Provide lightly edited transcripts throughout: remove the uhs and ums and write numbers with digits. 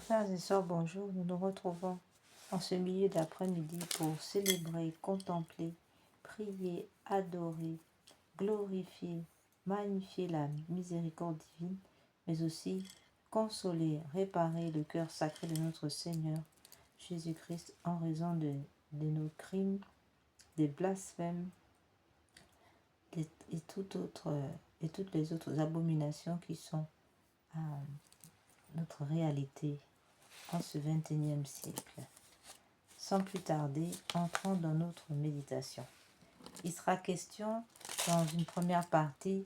Frères et sœurs, bonjour. Nous nous retrouvons en ce milieu d'après-midi pour célébrer, contempler, prier, adorer, glorifier, magnifier la miséricorde divine, mais aussi consoler, réparer le cœur sacré de notre Seigneur Jésus-Christ en raison de nos crimes, des blasphèmes et toutes les autres abominations qui sont à notre réalité en ce 21e siècle. Sans plus tarder, entrons dans notre méditation. Il sera question, dans une première partie,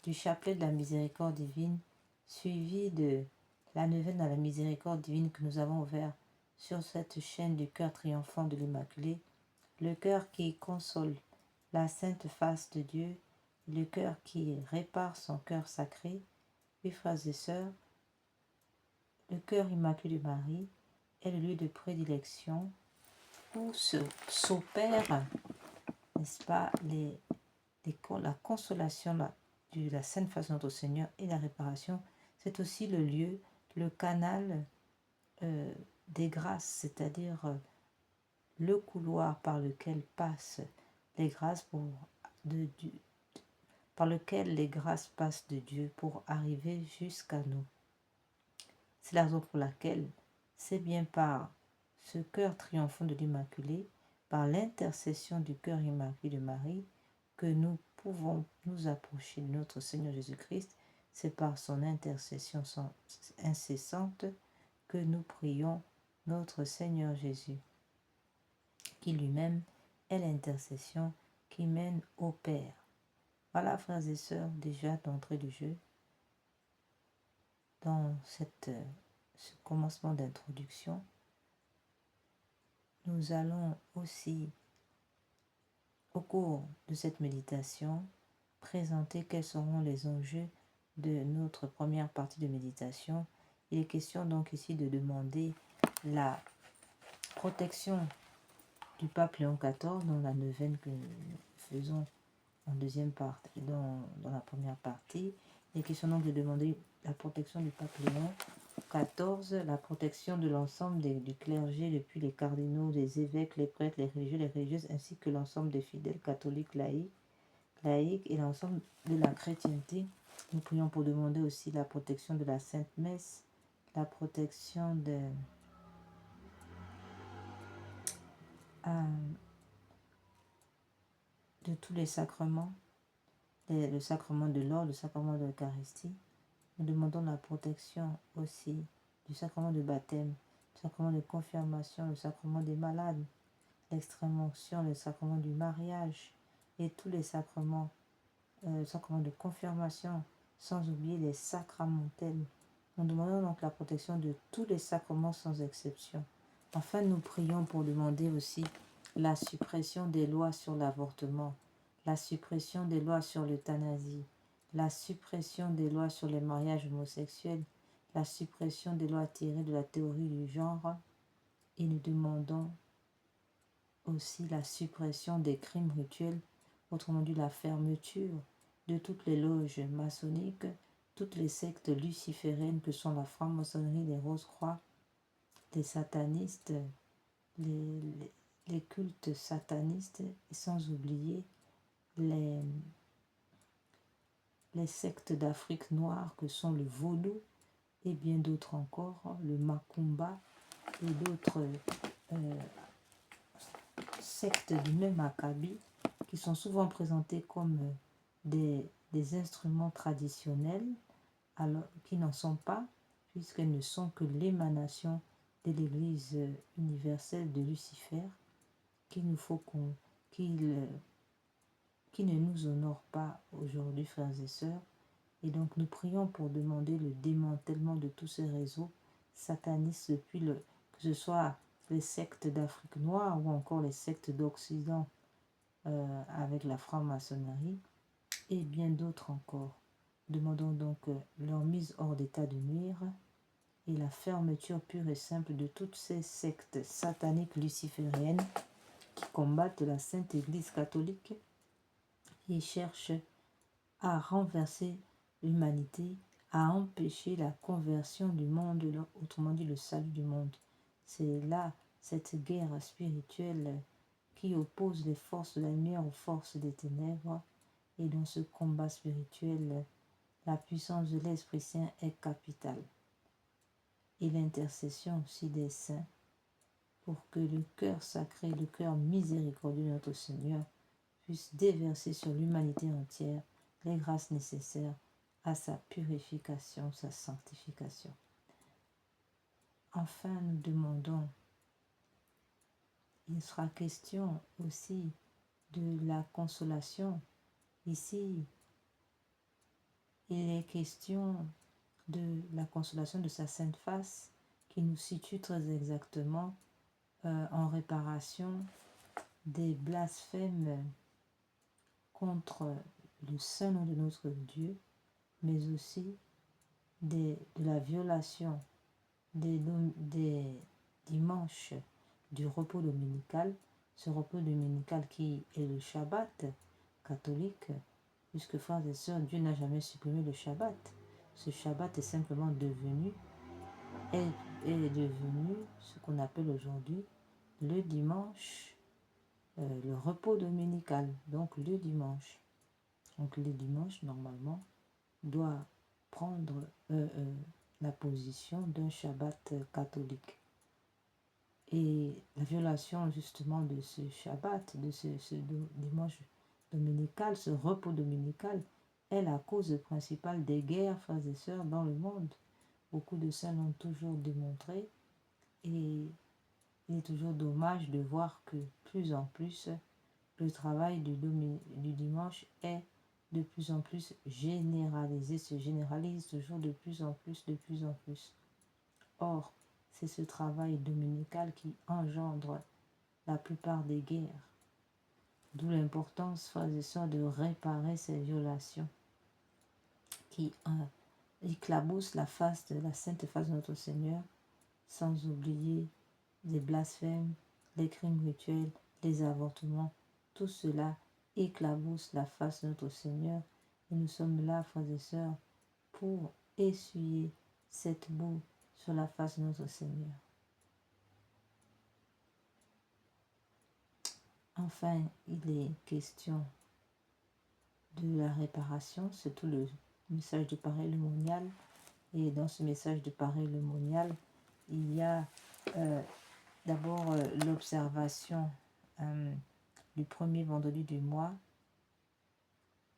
du chapelet de la miséricorde divine, suivi de la neuvaine à la miséricorde divine que nous avons ouvert sur cette chaîne du cœur triomphant de l'Immaculée, le cœur qui console la sainte face de Dieu, le cœur qui répare son cœur sacré. Oui, frères et sœurs, le cœur immaculé de Marie est le lieu de prédilection où s'opère, n'est-ce pas, la consolation de la Sainte Face de notre Seigneur et la réparation. C'est aussi le lieu, le canal des grâces, c'est-à-dire le couloir par lequel passent les grâces par lequel les grâces passent de Dieu pour arriver jusqu'à nous. C'est la raison pour laquelle c'est bien par ce cœur triomphant de l'Immaculée, par l'intercession du cœur immaculé de Marie, que nous pouvons nous approcher de notre Seigneur Jésus-Christ. C'est par son intercession incessante que nous prions notre Seigneur Jésus, qui lui-même est l'intercession qui mène au Père. Voilà, frères et sœurs, déjà d'entrée du jeu, dans ce commencement d'introduction. Nous allons aussi, au cours de cette méditation, présenter quels seront les enjeux de notre première partie de méditation. Il est question donc ici de demander la protection du pape Léon XIV dans la neuvaine que nous faisons en deuxième partie, dans la première partie. Il est question donc de demander la protection du pape Léon XIV, la protection de l'ensemble du clergé, depuis les cardinaux, les évêques, les prêtres, les religieux, les religieuses, ainsi que l'ensemble des fidèles catholiques, laïcs et l'ensemble de la chrétienté. Nous prions pour demander aussi la protection de la Sainte Messe, la protection de tous les sacrements, le sacrement de l'ordre, le sacrement de l'Eucharistie. Nous demandons la protection aussi du sacrement de baptême, du sacrement de confirmation, le sacrement des malades, l'extrême onction, le sacrement du mariage et tous les sacrements, le sacrement de confirmation, sans oublier les sacramentels. Nous demandons donc la protection de tous les sacrements sans exception. Enfin, nous prions pour demander aussi la suppression des lois sur l'avortement, la suppression des lois sur l'euthanasie, la suppression des lois sur les mariages homosexuels, la suppression des lois tirées de la théorie du genre, et nous demandons aussi la suppression des crimes rituels, autrement dit la fermeture de toutes les loges maçonniques, toutes les sectes lucifériennes que sont la franc-maçonnerie, les Rose-Croix, les satanistes, les cultes satanistes, et sans oublier les sectes d'Afrique noire que sont le vaudou et bien d'autres encore, le macumba et d'autres sectes du même acabit qui sont souvent présentées comme des instruments traditionnels alors qui n'en sont pas, puisqu'elles ne sont que l'émanation de l'Église universelle de Lucifer, qu'il nous faut qui ne nous honore pas aujourd'hui, frères et sœurs. Et donc nous prions pour demander le démantèlement de tous ces réseaux satanistes, depuis que ce soit les sectes d'Afrique noire ou encore les sectes d'Occident avec la franc-maçonnerie et bien d'autres encore. Demandons donc leur mise hors d'état de nuire et la fermeture pure et simple de toutes ces sectes sataniques lucifériennes qui combattent la Sainte Église catholique et cherchent à renverser l'humanité, à empêcher la conversion du monde, autrement dit le salut du monde. C'est là cette guerre spirituelle qui oppose les forces de la lumière aux forces des ténèbres. Et dans ce combat spirituel, la puissance de l'Esprit Saint est capitale. Et l'intercession aussi des saints pour que le cœur sacré, le cœur miséricordieux de notre Seigneur puisse déverser sur l'humanité entière les grâces nécessaires à sa purification, sa sanctification. Enfin, nous demandons, il sera question aussi de la consolation. Ici, il est question de la consolation de sa sainte face qui nous situe très exactement en réparation des blasphèmes contre le saint nom de notre Dieu, mais aussi de la violation des dimanches du repos dominical, ce repos dominical qui est le Shabbat catholique, puisque frères et sœurs, Dieu n'a jamais supprimé le Shabbat. Ce Shabbat est simplement devenu ce qu'on appelle aujourd'hui le dimanche, le repos dominical, donc le dimanche. Donc le dimanche, normalement, doit prendre la position d'un Shabbat catholique. Et la violation justement de ce Shabbat, de ce dimanche dominical, ce repos dominical, est la cause principale des guerres, frères et sœurs, dans le monde. Beaucoup de saints l'ont toujours démontré et il est toujours dommage de voir que plus en plus le travail du dimanche est de plus en plus généralisé, se généralise toujours de plus en plus, de plus en plus. Or, c'est ce travail dominical qui engendre la plupart des guerres. D'où l'importance, frères et sœurs, de réparer ces violations qui éclaboussent la face de la sainte face de notre Seigneur, sans oublier les blasphèmes, les crimes rituels, les avortements. Tout cela éclabousse la face de notre Seigneur. Et nous sommes là, frères et sœurs, pour essuyer cette boue sur la face de notre Seigneur. Enfin, il est question de la réparation, c'est tout le message de parélemonial. Et dans ce message de parélemonial, il y a d'abord l'observation du premier vendredi du mois,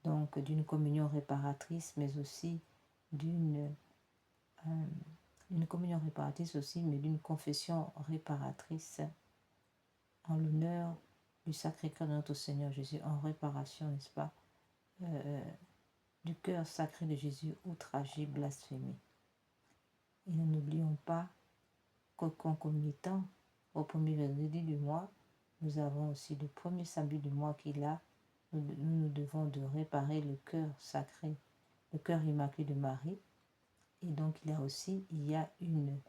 donc d'une communion réparatrice, mais aussi d'une communion réparatrice aussi, mais d'une confession réparatrice en l'honneur du Sacré-Cœur de notre Seigneur Jésus, en réparation, n'est-ce pas, du cœur sacré de Jésus outragé, blasphémé. Et nous n'oublions pas qu'au concomitant, au premier vendredi du mois, nous avons aussi le premier samedi du mois qui est là. Nous devons de réparer le cœur sacré, le cœur immaculé de Marie. Et donc il y a une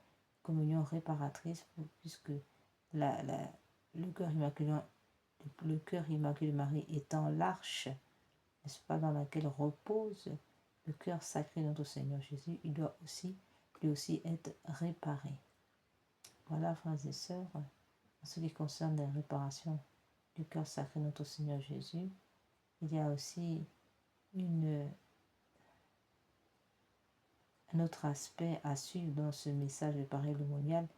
communion réparatrice puisque le cœur immaculé de Marie étant l'arche, n'est-ce pas, dans laquelle repose le cœur sacré de notre Seigneur Jésus, il doit aussi lui aussi être réparé. Voilà, frères et sœurs, en ce qui concerne la réparation du cœur sacré de notre Seigneur Jésus, il y a aussi un autre aspect à suivre dans ce message de parélemonial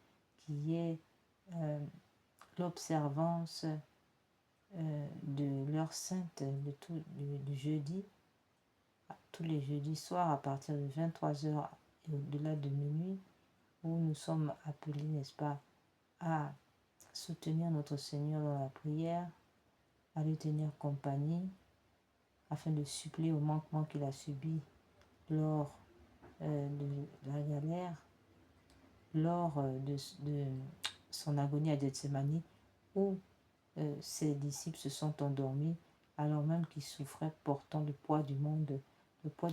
qui est l'observance de l'heure sainte du jeudi, tous les jeudis soirs à partir de 23h et au-delà de minuit, où nous sommes appelés, n'est-ce pas, à soutenir notre Seigneur dans la prière, à lui tenir compagnie, afin de suppléer au manquement qu'il a subi lors de la galère, lors de son agonie à Gethsémani, où ses disciples se sont endormis alors même qu'ils souffraient portant le poids du monde, le poids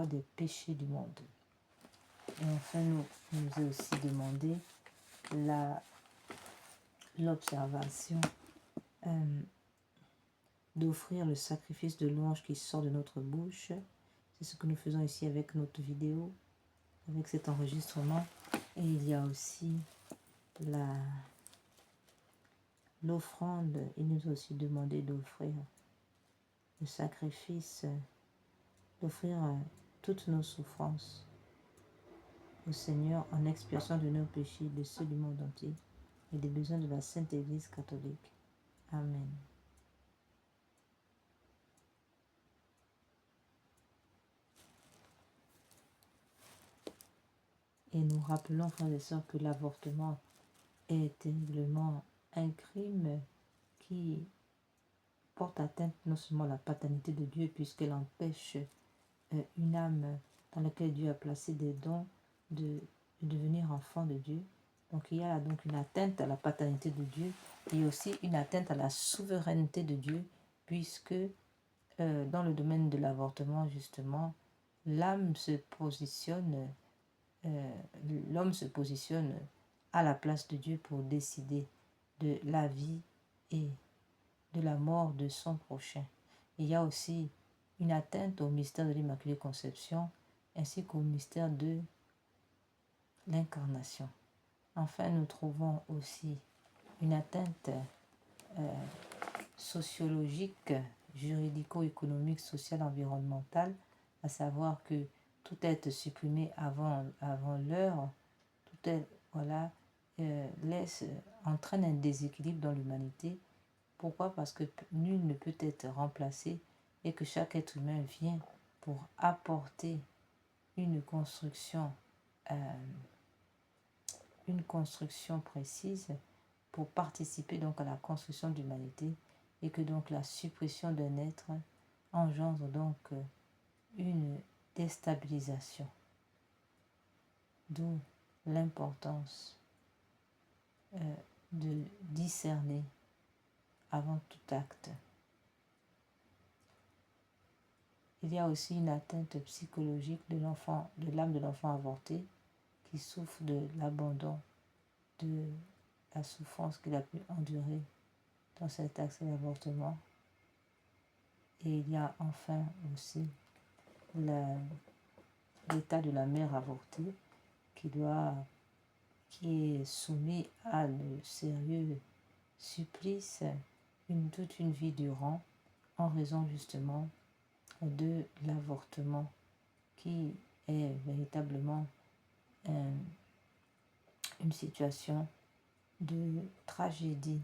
des péchés du monde. Et enfin, nous est aussi demandé l'observation d'offrir le sacrifice de louange qui sort de notre bouche, C'est ce que nous faisons ici avec notre vidéo, avec cet enregistrement. Et il y a aussi l'offrande. Il nous a aussi demandé d'offrir le sacrifice, d'offrir toutes nos souffrances au Seigneur en expiation de nos péchés, de ceux du monde entier et des besoins de la Sainte Église catholique. Amen. Et nous rappelons, frères et sœurs, que l'avortement est terriblement un crime qui porte atteinte non seulement à la paternité de Dieu, puisqu'elle empêche une âme dans laquelle Dieu a placé des dons de devenir enfant de Dieu. Donc il y a donc une atteinte à la paternité de Dieu et aussi une atteinte à la souveraineté de Dieu, puisque dans le domaine de l'avortement, justement, l'homme se positionne à la place de Dieu pour décider de la vie et de la mort de son prochain. Il y a aussi une atteinte au mystère de l'Immaculée Conception ainsi qu'au mystère de l'incarnation. Enfin, nous trouvons aussi une atteinte sociologique, juridico-économique, sociale, environnementale, à savoir que tout être supprimé avant l'heure, tout est, voilà, entraîne un déséquilibre dans l'humanité. Pourquoi? Parce que nul ne peut être remplacé et que chaque être humain vient pour apporter une construction précise pour participer donc à la construction de l'humanité et que donc la suppression d'un être engendre donc une déstabilisation. D'où l'importance de discerner avant tout acte. Il y a aussi une atteinte psychologique de l'âme de l'enfant avorté qui souffre de l'abandon, de la souffrance qu'il a pu endurer dans cet acte d'avortement. Et il y a enfin aussi l'état de la mère avortée qui est soumis à le sérieux supplice toute une vie durant en raison justement de l'avortement qui est véritablement une situation de tragédie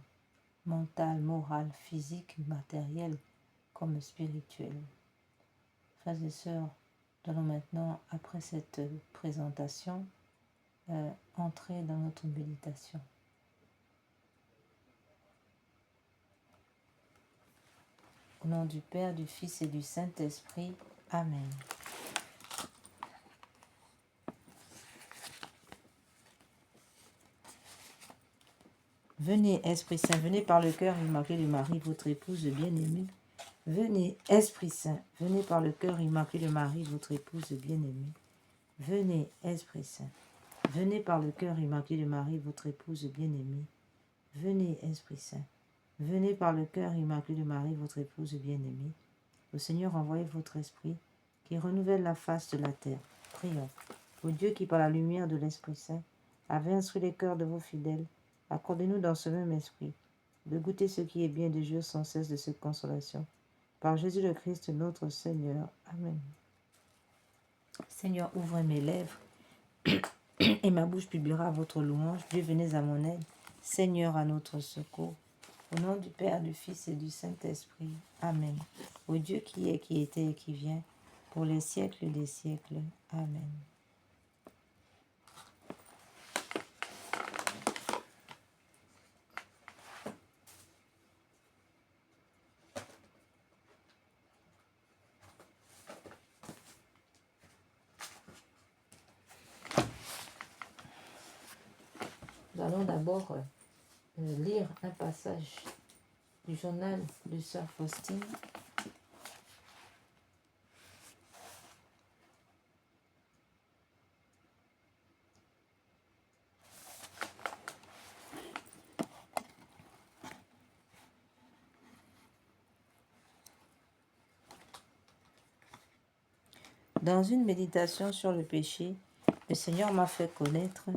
mentale, morale, physique, matérielle comme spirituelle. Frères et sœurs, nous allons maintenant, après cette présentation, entrer dans notre méditation. Au nom du Père, du Fils et du Saint-Esprit. Amen. Venez, Esprit Saint, venez par le cœur immaculé de Marie, votre épouse bien-aimée. Venez, Esprit Saint, venez par le cœur immaculé de Marie, votre épouse bien-aimée. Venez, Esprit Saint, venez par le cœur immaculé de Marie, votre épouse bien-aimée. Venez, Esprit Saint, venez par le cœur immaculé de Marie, votre épouse bien-aimée. Le Seigneur, envoyez votre esprit qui renouvelle la face de la terre. Prions. Ô Dieu qui, par la lumière de l'Esprit Saint, avait instruit les cœurs de vos fidèles, accordez-nous dans ce même esprit de goûter ce qui est bien, de jouir sans cesse de cette consolation. Par Jésus le Christ, notre Seigneur. Amen. Seigneur, ouvrez mes lèvres et ma bouche publiera votre louange. Dieu, venez à mon aide. Seigneur, à notre secours. Au nom du Père, du Fils et du Saint-Esprit. Amen. Ô Dieu qui est, qui était et qui vient, pour les siècles des siècles. Amen. Nous allons d'abord lire un passage du journal de Sœur Faustine. Dans une méditation sur le péché, le Seigneur m'a fait connaître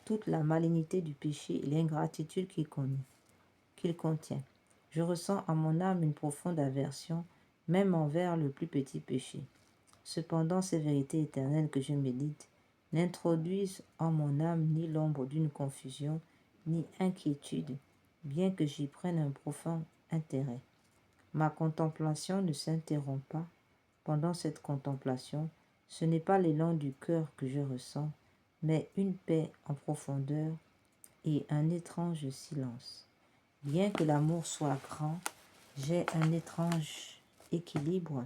toute la malignité du péché et l'ingratitude qu'il contient. Je ressens en mon âme une profonde aversion, même envers le plus petit péché. Cependant, ces vérités éternelles que je médite n'introduisent en mon âme ni l'ombre d'une confusion, ni inquiétude, bien que j'y prenne un profond intérêt. Ma contemplation ne s'interrompt pas. Pendant cette contemplation, ce n'est pas l'élan du cœur que je ressens, mais une paix en profondeur et un étrange silence. Bien que l'amour soit grand, j'ai un étrange équilibre.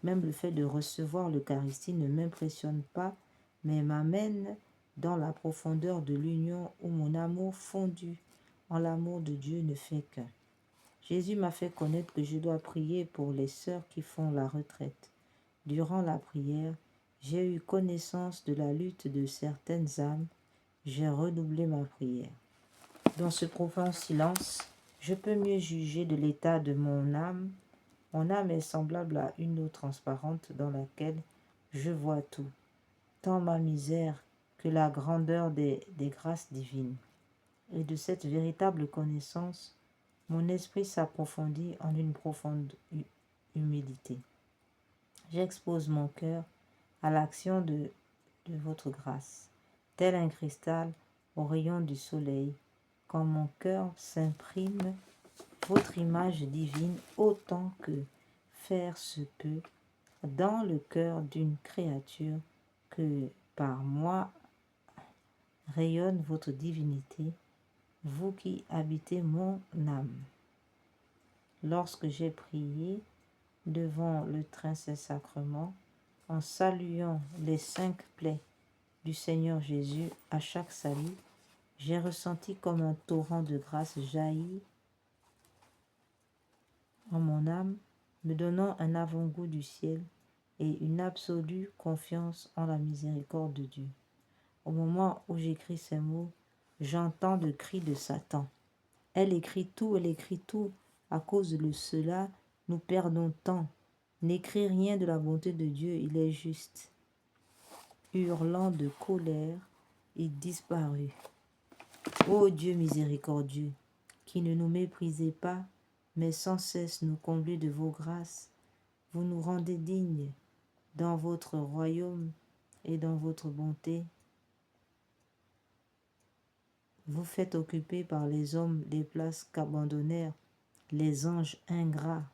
Même le fait de recevoir l'Eucharistie ne m'impressionne pas, mais m'amène dans la profondeur de l'union où mon amour fondu en l'amour de Dieu ne fait qu'un. Jésus m'a fait connaître que je dois prier pour les sœurs qui font la retraite. Durant la prière, j'ai eu connaissance de la lutte de certaines âmes. J'ai redoublé ma prière. Dans ce profond silence, je peux mieux juger de l'état de mon âme. Mon âme est semblable à une eau transparente dans laquelle je vois tout, tant ma misère que la grandeur des grâces divines. Et de cette véritable connaissance, mon esprit s'approfondit en une profonde humilité. J'expose mon cœur à l'action de votre grâce, tel un cristal au rayon du soleil, quand mon cœur s'imprime votre image divine autant que faire se peut dans le cœur d'une créature, que par moi rayonne votre divinité, vous qui habitez mon âme. Lorsque j'ai prié devant le très saint sacrement, en saluant les 5 plaies du Seigneur Jésus à chaque salut, j'ai ressenti comme un torrent de grâce jaillir en mon âme, me donnant un avant-goût du ciel et une absolue confiance en la miséricorde de Dieu. Au moment où j'écris ces mots, j'entends le cri de Satan. Elle écrit tout. À cause de cela, nous perdons temps. N'écris rien de la bonté de Dieu, il est juste. Hurlant de colère, il disparut. Ô Dieu miséricordieux, qui ne nous méprisez pas, mais sans cesse nous comblez de vos grâces, vous nous rendez dignes dans votre royaume et dans votre bonté. Vous faites occuper par les hommes des places qu'abandonnèrent les anges ingrats.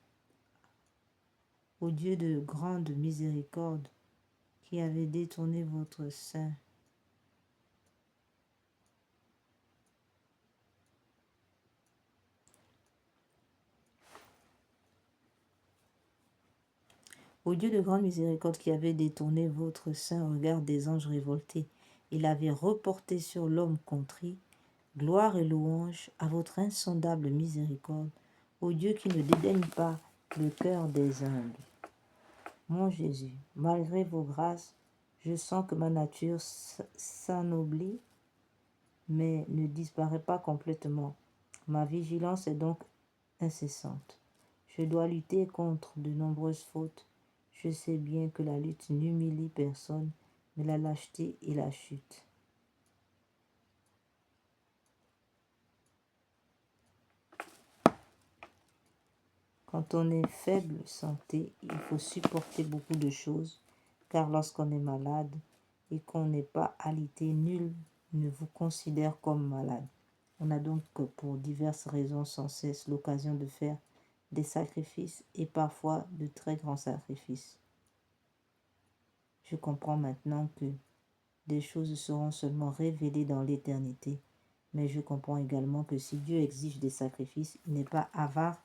Ô Dieu de grande miséricorde, qui avez détourné votre sein, ô Dieu de grande miséricorde, qui avait détourné votre saint regard des anges révoltés, et l'avait reporté sur l'homme contrit, gloire et louange à votre insondable miséricorde, ô Dieu qui ne dédaigne pas le cœur des humbles. Mon Jésus, malgré vos grâces, je sens que ma nature s'anoblit, mais ne disparaît pas complètement. Ma vigilance est donc incessante. Je dois lutter contre de nombreuses fautes. Je sais bien que la lutte n'humilie personne, mais la lâcheté et la chute. Quand on est faible santé, il faut supporter beaucoup de choses, car lorsqu'on est malade et qu'on n'est pas alité, nul ne vous considère comme malade. On a donc pour diverses raisons sans cesse l'occasion de faire des sacrifices et parfois de très grands sacrifices. Je comprends maintenant que des choses seront seulement révélées dans l'éternité, mais je comprends également que si Dieu exige des sacrifices, il n'est pas avare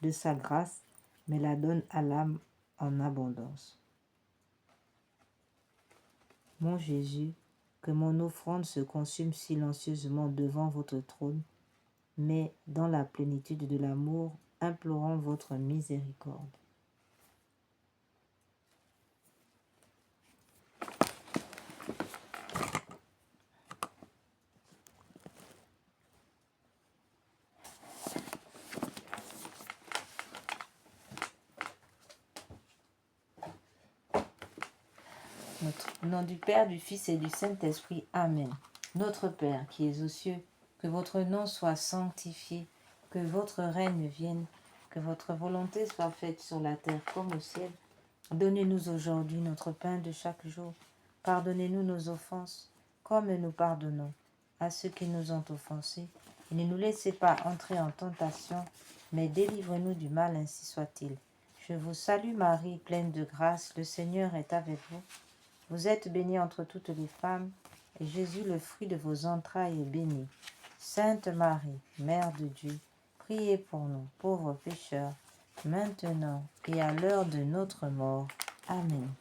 de sa grâce, mais la donne à l'âme en abondance. Mon Jésus, que mon offrande se consume silencieusement devant votre trône, mais dans la plénitude de l'amour, implorant votre miséricorde. Au nom du Père, du Fils et du Saint-Esprit. Amen. Notre Père qui es aux cieux, que votre nom soit sanctifié, que votre règne vienne, que votre volonté soit faite sur la terre comme au ciel. Donnez-nous aujourd'hui notre pain de chaque jour. Pardonnez-nous nos offenses, comme nous pardonnons à ceux qui nous ont offensés. Et ne nous laissez pas entrer en tentation, mais délivrez-nous du mal, ainsi soit-il. Je vous salue Marie, pleine de grâce, le Seigneur est avec vous. Vous êtes bénie entre toutes les femmes, et Jésus, le fruit de vos entrailles, est béni. Sainte Marie, Mère de Dieu, priez pour nous, pauvres pécheurs, maintenant et à l'heure de notre mort. Amen.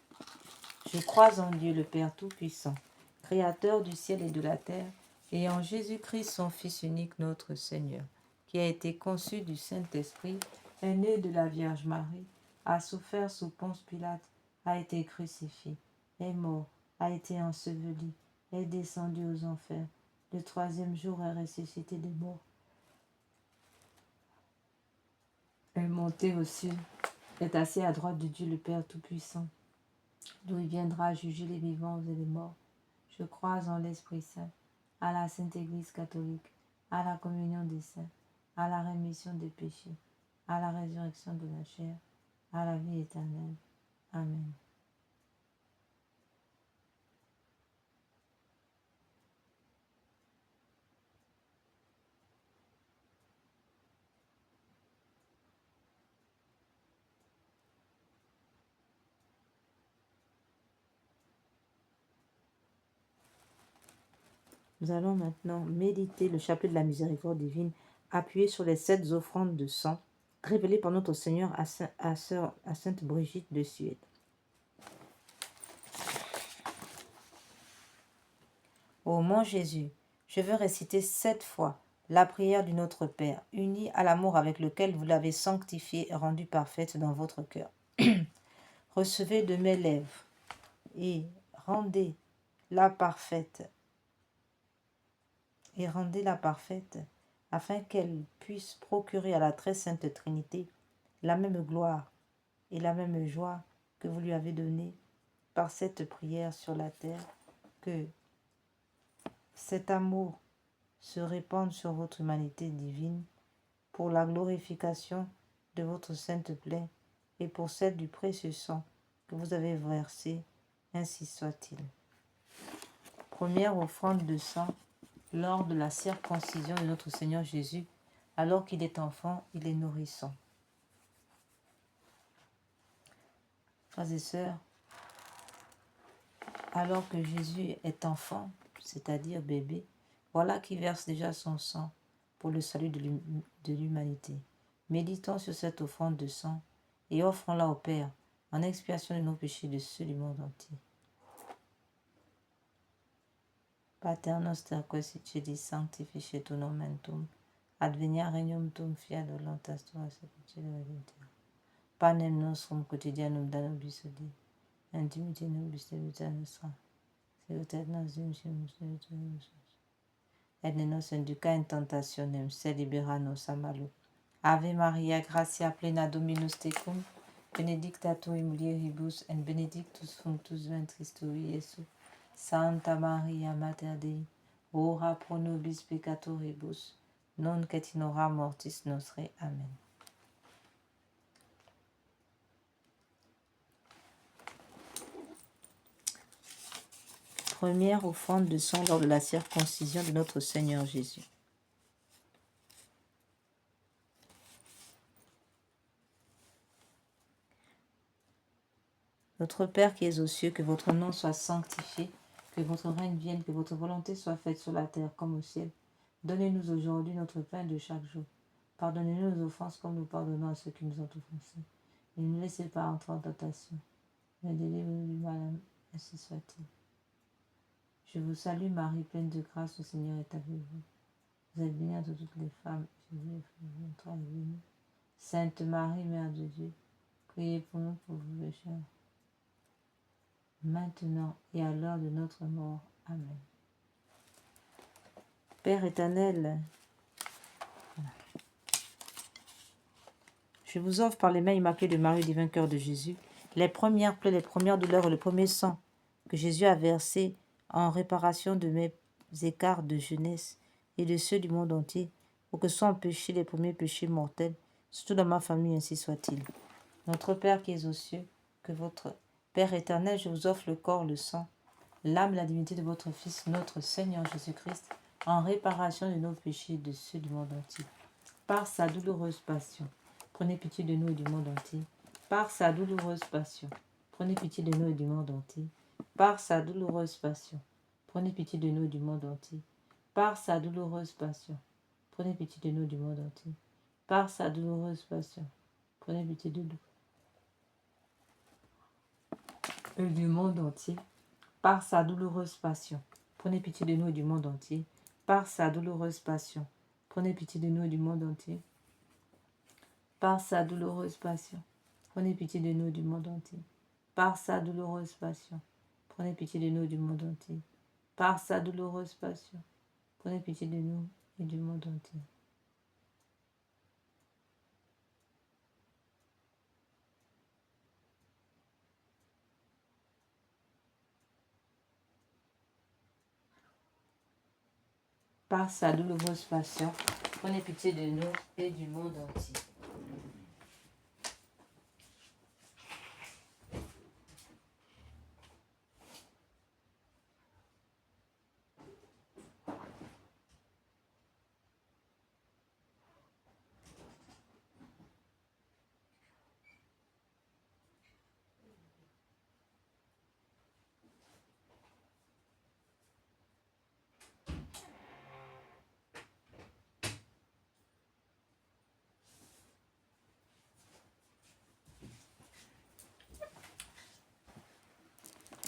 Je crois en Dieu, le Père Tout-Puissant, Créateur du ciel et de la terre, et en Jésus-Christ, son Fils unique, notre Seigneur, qui a été conçu du Saint-Esprit, est né de la Vierge Marie, a souffert sous Ponce Pilate, a été crucifié, est mort, a été enseveli, est descendu aux enfers, le troisième jour est ressuscité des morts, est monté aux cieux, est assis à droite de Dieu le Père Tout-Puissant, d'où il viendra juger les vivants et les morts. Je crois en l'Esprit Saint, à la Sainte Église catholique, à la communion des saints, à la rémission des péchés, à la résurrection de la chair, à la vie éternelle. Amen. Nous allons maintenant méditer le chapelet de la miséricorde divine, appuyé sur les 7 offrandes de sang, révélées par notre Seigneur à Sainte Brigitte de Suède. Ô mon Jésus, je veux réciter 7 fois la prière du Notre Père, unie à l'amour avec lequel vous l'avez sanctifiée et rendue parfaite dans votre cœur. Recevez de mes lèvres et rendez-la parfaite, afin qu'elle puisse procurer à la très sainte Trinité la même gloire et la même joie que vous lui avez donnée par cette prière sur la terre, que cet amour se répande sur votre humanité divine pour la glorification de votre sainte plaie et pour celle du précieux sang que vous avez versé, ainsi soit-il. Première offrande de sang lors de la circoncision de notre Seigneur Jésus, alors qu'il est enfant, il est nourrisson. Frères et sœurs, alors que Jésus est enfant, c'est-à-dire bébé, voilà qui verse déjà son sang pour le salut de l'humanité. Méditons sur cette offrande de sang et offrons-la au Père en expiation de nos péchés de ceux du monde entier. Pater noster quae sic sanctificetur nomen tuum, advenia regnum tuum, fiat voluntas tua seculum et in terra. Panem nostrum quotidianum da nobis hodie, et dimitte nobis debita nostra, sicut nos dimissimus debitoribus, et ne nos induca in tentationem, sed libera nos a malo. Ave Maria, gratia plena Dominus tecum, benedicta tu in mulieribus, et benedictus fructus ventris tui, Iesus. Santa Maria, Mater Dei, ora pro nobis peccatoribus, nunc et in hora mortis nostrae. Amen. Première offrande de sang lors de la circoncision de notre Seigneur Jésus. Notre Père qui es aux cieux, que votre nom soit sanctifié, que votre règne vienne, que votre volonté soit faite sur la terre comme au ciel. Donnez-nous aujourd'hui notre pain de chaque jour. Pardonnez-nous nos offenses comme nous pardonnons à ceux qui nous ont offensés. Et ne nous laissez pas entrer en tentation, mais délivrez-nous du mal, ainsi soit-il. Je vous salue Marie, pleine de grâce, le Seigneur est avec vous. Vous êtes bénie entre toutes les femmes, Jésus, le fruit de votre entrailles, est béni. Sainte Marie, Mère de Dieu, priez pour nous pauvres pécheurs, maintenant et à l'heure de notre mort. Amen. Père éternel, je vous offre par les mains immaculées de Marie, divin cœur de Jésus, les premières plaies, les premières douleurs et le premier sang que Jésus a versé en réparation de mes écarts de jeunesse et de ceux du monde entier, pour que soient empêchés les premiers péchés mortels, surtout dans ma famille, ainsi soit-il. Notre Père qui es aux cieux, que votre Père éternel, je vous offre le corps, le sang, l'âme et la divinité de votre Fils, notre Seigneur Jésus-Christ, en réparation de nos péchés et de ceux du monde entier. Par sa douloureuse passion, prenez pitié de nous et du monde entier. Par sa douloureuse passion, prenez pitié de nous et du monde entier. Par sa douloureuse passion, prenez pitié de nous et du monde entier. Par sa douloureuse passion, prenez pitié de nous et du monde entier. Par sa douloureuse passion, prenez pitié de nous et du monde entier. Par sa douloureuse passion, prenez pitié de nous et du monde entier. Par sa douloureuse passion, prenez pitié de nous et du monde entier. Par sa douloureuse passion, prenez pitié de nous et du monde entier. Par sa douloureuse passion, prenez pitié de nous et du monde entier. Par sa douloureuse passion, prenez pitié de nous et du monde entier. Par sa douloureuse passion, prenez pitié de nous et du monde entier.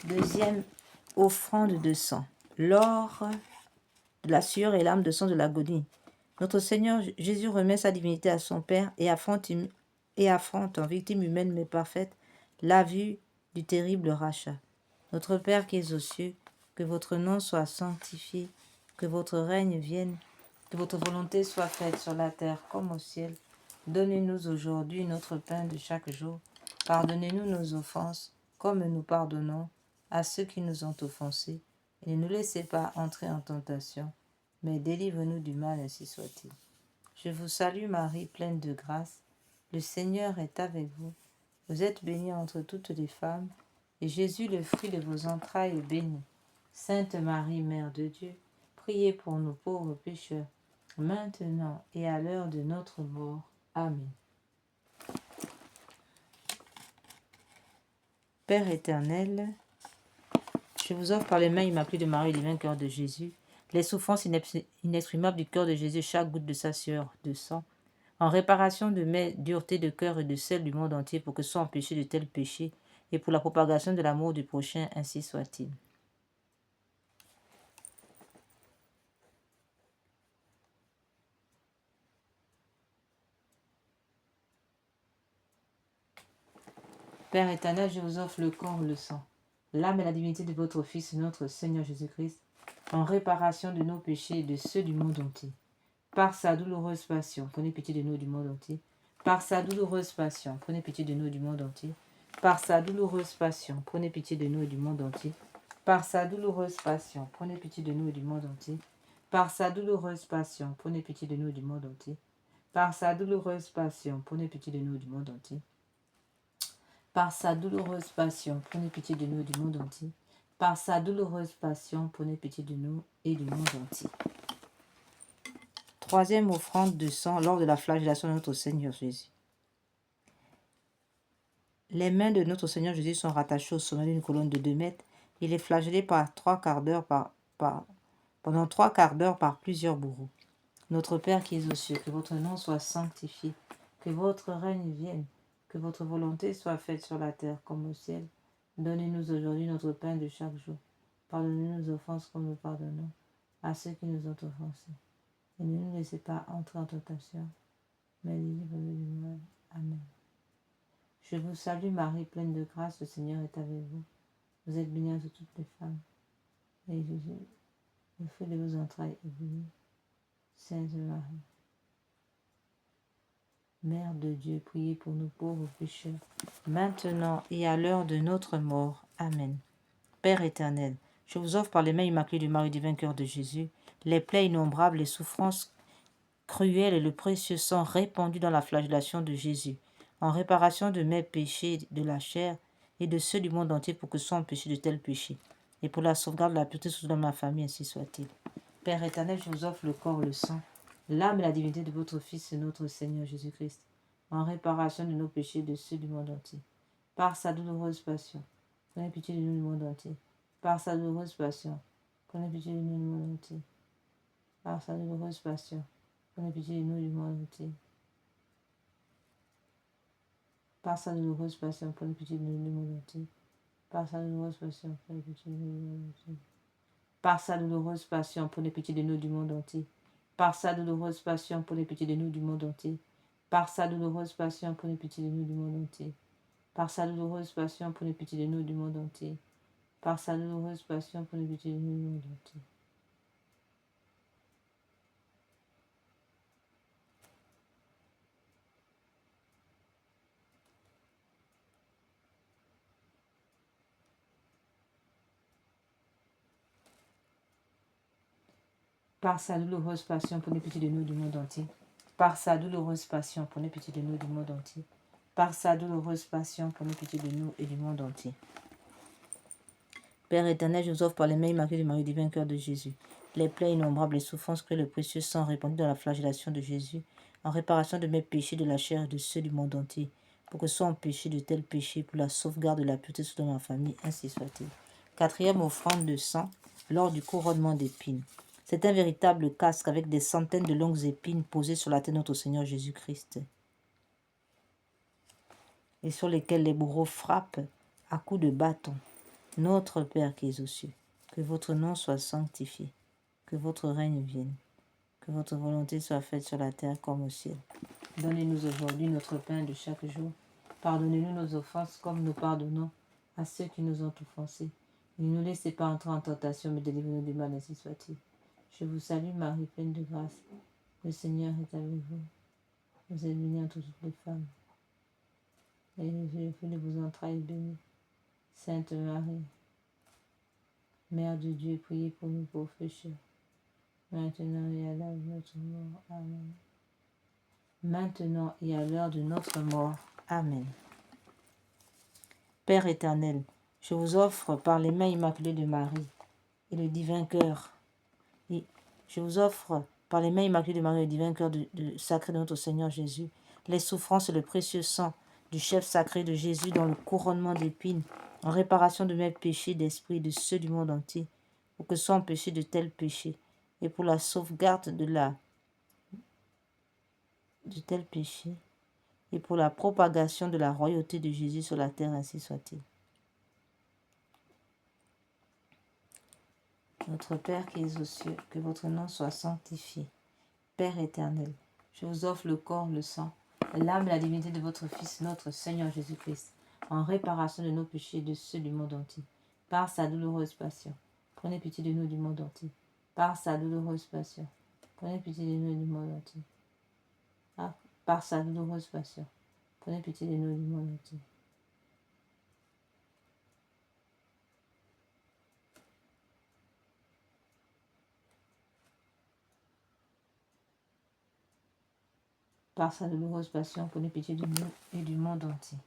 Deuxième offrande de sang. L'or de la sueur et l'âme de sang de l'agonie. Notre Seigneur Jésus remet sa divinité à son Père et affronte en victime humaine mais parfaite la vue du terrible rachat. Notre Père qui es aux cieux, que votre nom soit sanctifié, que votre règne vienne, que votre volonté soit faite sur la terre comme au ciel. Donnez-nous aujourd'hui notre pain de chaque jour. Pardonnez-nous nos offenses, comme nous pardonnons à ceux qui nous ont offensés. Et ne nous laissez pas entrer en tentation, mais délivre-nous du mal, ainsi soit-il. Je vous salue Marie, pleine de grâce. Le Seigneur est avec vous. Vous êtes bénie entre toutes les femmes, et Jésus, le fruit de vos entrailles, est béni. Sainte Marie, Mère de Dieu, priez pour nous pauvres pécheurs, maintenant et à l'heure de notre mort. Amen. Père éternel, je vous offre par les mains immaculées de Marie, le divin cœur de Jésus, les souffrances inexprimables du cœur de Jésus, chaque goutte de sa sueur de sang, en réparation de mes duretés de cœur et de celles du monde entier, pour que soient empêchés de tels péchés, et pour la propagation de l'amour du prochain, ainsi soit-il. Père éternel, je vous offre le corps, le sang, l'âme et la divinité de votre Fils, notre Seigneur Jésus-Christ, en réparation de nos péchés et de ceux du monde entier. Par sa douloureuse passion, prenez pitié de nous du monde entier. Par sa douloureuse passion, prenez pitié de nous du monde entier. Par sa douloureuse passion, prenez pitié de nous et du monde entier. Par sa douloureuse passion, prenez pitié de nous et du monde entier. Par sa douloureuse passion, prenez pitié de nous et du monde entier. Par sa douloureuse passion, prenez pitié de nous et du monde entier. Par sa douloureuse passion, prenez pitié de nous et du monde entier. Par sa douloureuse passion, prenez pitié de nous et du monde entier. Troisième offrande de sang lors de la flagellation de notre Seigneur Jésus. Les mains de notre Seigneur Jésus sont rattachées au sommet d'une colonne de 2 mètres. Il est flagellé pendant 3 quarts d'heure par plusieurs bourreaux. Notre Père qui es aux cieux, que votre nom soit sanctifié, que votre règne vienne, que votre volonté soit faite sur la terre comme au ciel. Donnez-nous aujourd'hui notre pain de chaque jour. Pardonnez-nous nos offenses comme nous pardonnons à ceux qui nous ont offensés. Et ne nous laissez pas entrer en tentation, mais délivrez-nous du mal. Amen. Je vous salue Marie, pleine de grâce, le Seigneur est avec vous. Vous êtes bénie entre toutes les femmes. Et Jésus, le fruit de vos entrailles, est béni. Sainte Marie, Mère de Dieu, priez pour nous pauvres pécheurs, maintenant et à l'heure de notre mort. Amen. Père éternel, je vous offre par les mains immaculées du Marie divin cœur de Jésus, les plaies innombrables, les souffrances cruelles et le précieux sang répandu dans la flagellation de Jésus, en réparation de mes péchés de la chair et de ceux du monde entier pour que soient empêchés de tels péchés, et pour la sauvegarde de la pureté sous dans ma famille, ainsi soit-il. Père éternel, je vous offre le corps, le sang, l'âme et la divinité de votre Fils et notre Seigneur Jésus-Christ, en réparation de nos péchés et de ceux du monde entier. Par sa douloureuse passion, prenez pitié de nous du monde entier. Par sa douloureuse passion, prenez pitié de nous du monde entier. Par sa douloureuse passion, prenez pitié de nous du monde entier. Par sa douloureuse passion, prenez pitié de nous du monde entier. Par sa douloureuse passion, prenez pitié de nous du monde entier. Par sa douloureuse passion, prenez pitié de nous du monde entier. Par sa douloureuse passion, prenez pitié de nous du monde entier. Par sa douloureuse passion, prenez pitié de nous du monde entier. Par sa douloureuse passion, prenez pitié de nous du monde entier. Par sa douloureuse passion, prenez pitié de nous du monde entier. Par sa douloureuse passion, prenez pitié de nous du monde entier. Par sa douloureuse passion, prenez pitié de nous du monde entier. Par sa douloureuse passion, prenez pitié de nous et du monde entier. Père éternel, je vous offre par les mains immaculées du Marie divin cœur de Jésus, les plaies innombrables, les souffrances que le précieux sang répandu dans la flagellation de Jésus, en réparation de mes péchés de la chair et de ceux du monde entier, pour que soient empêchés de tels péchés, pour la sauvegarde de la pureté sous ma famille, ainsi soit-il. Quatrième offrande de sang, lors du couronnement d'épines. C'est un véritable casque avec des centaines de longues épines posées sur la tête de notre Seigneur Jésus-Christ, et sur lesquelles les bourreaux frappent à coups de bâton. Notre Père qui es aux cieux, que votre nom soit sanctifié, que votre règne vienne, que votre volonté soit faite sur la terre comme au ciel. Donnez-nous aujourd'hui notre pain de chaque jour. Pardonnez-nous nos offenses comme nous pardonnons à ceux qui nous ont offensés. Ne nous laissez pas entrer en tentation, mais délivrez-nous du mal, ainsi soit-il. Je vous salue Marie, pleine de grâce. Le Seigneur est avec vous. Vous êtes bénie entre toutes les femmes. Et le fruit de vos entrailles est béni. Sainte Marie, Mère de Dieu, priez pour nous pauvres pécheurs, maintenant et à l'heure de notre mort. Amen. Maintenant et à l'heure de notre mort. Amen. Père éternel, je vous offre par les mains immaculées de Marie et le divin cœur, et je vous offre par les mains immaculées de Marie et le divin cœur sacré de notre Seigneur Jésus, les souffrances et le précieux sang du chef sacré de Jésus dans le couronnement d'épines, en réparation de mes péchés d'esprit et de ceux du monde entier, pour que soient empêchés de tels péchés, et pour la sauvegarde de tels péchés, et pour la propagation de la royauté de Jésus sur la terre, ainsi soit-il. Notre Père qui es aux cieux, que votre nom soit sanctifié. Père éternel, je vous offre le corps, le sang, l'âme et la divinité de votre Fils, notre Seigneur Jésus-Christ, en réparation de nos péchés et de ceux du monde entier, par sa douloureuse passion. Prenez pitié de nous du monde entier. Par sa douloureuse passion. Prenez pitié de nous du monde entier. Par sa douloureuse passion. Prenez pitié de nous du monde entier. Par sa douloureuse passion, prenez pitié de nous et du monde entier.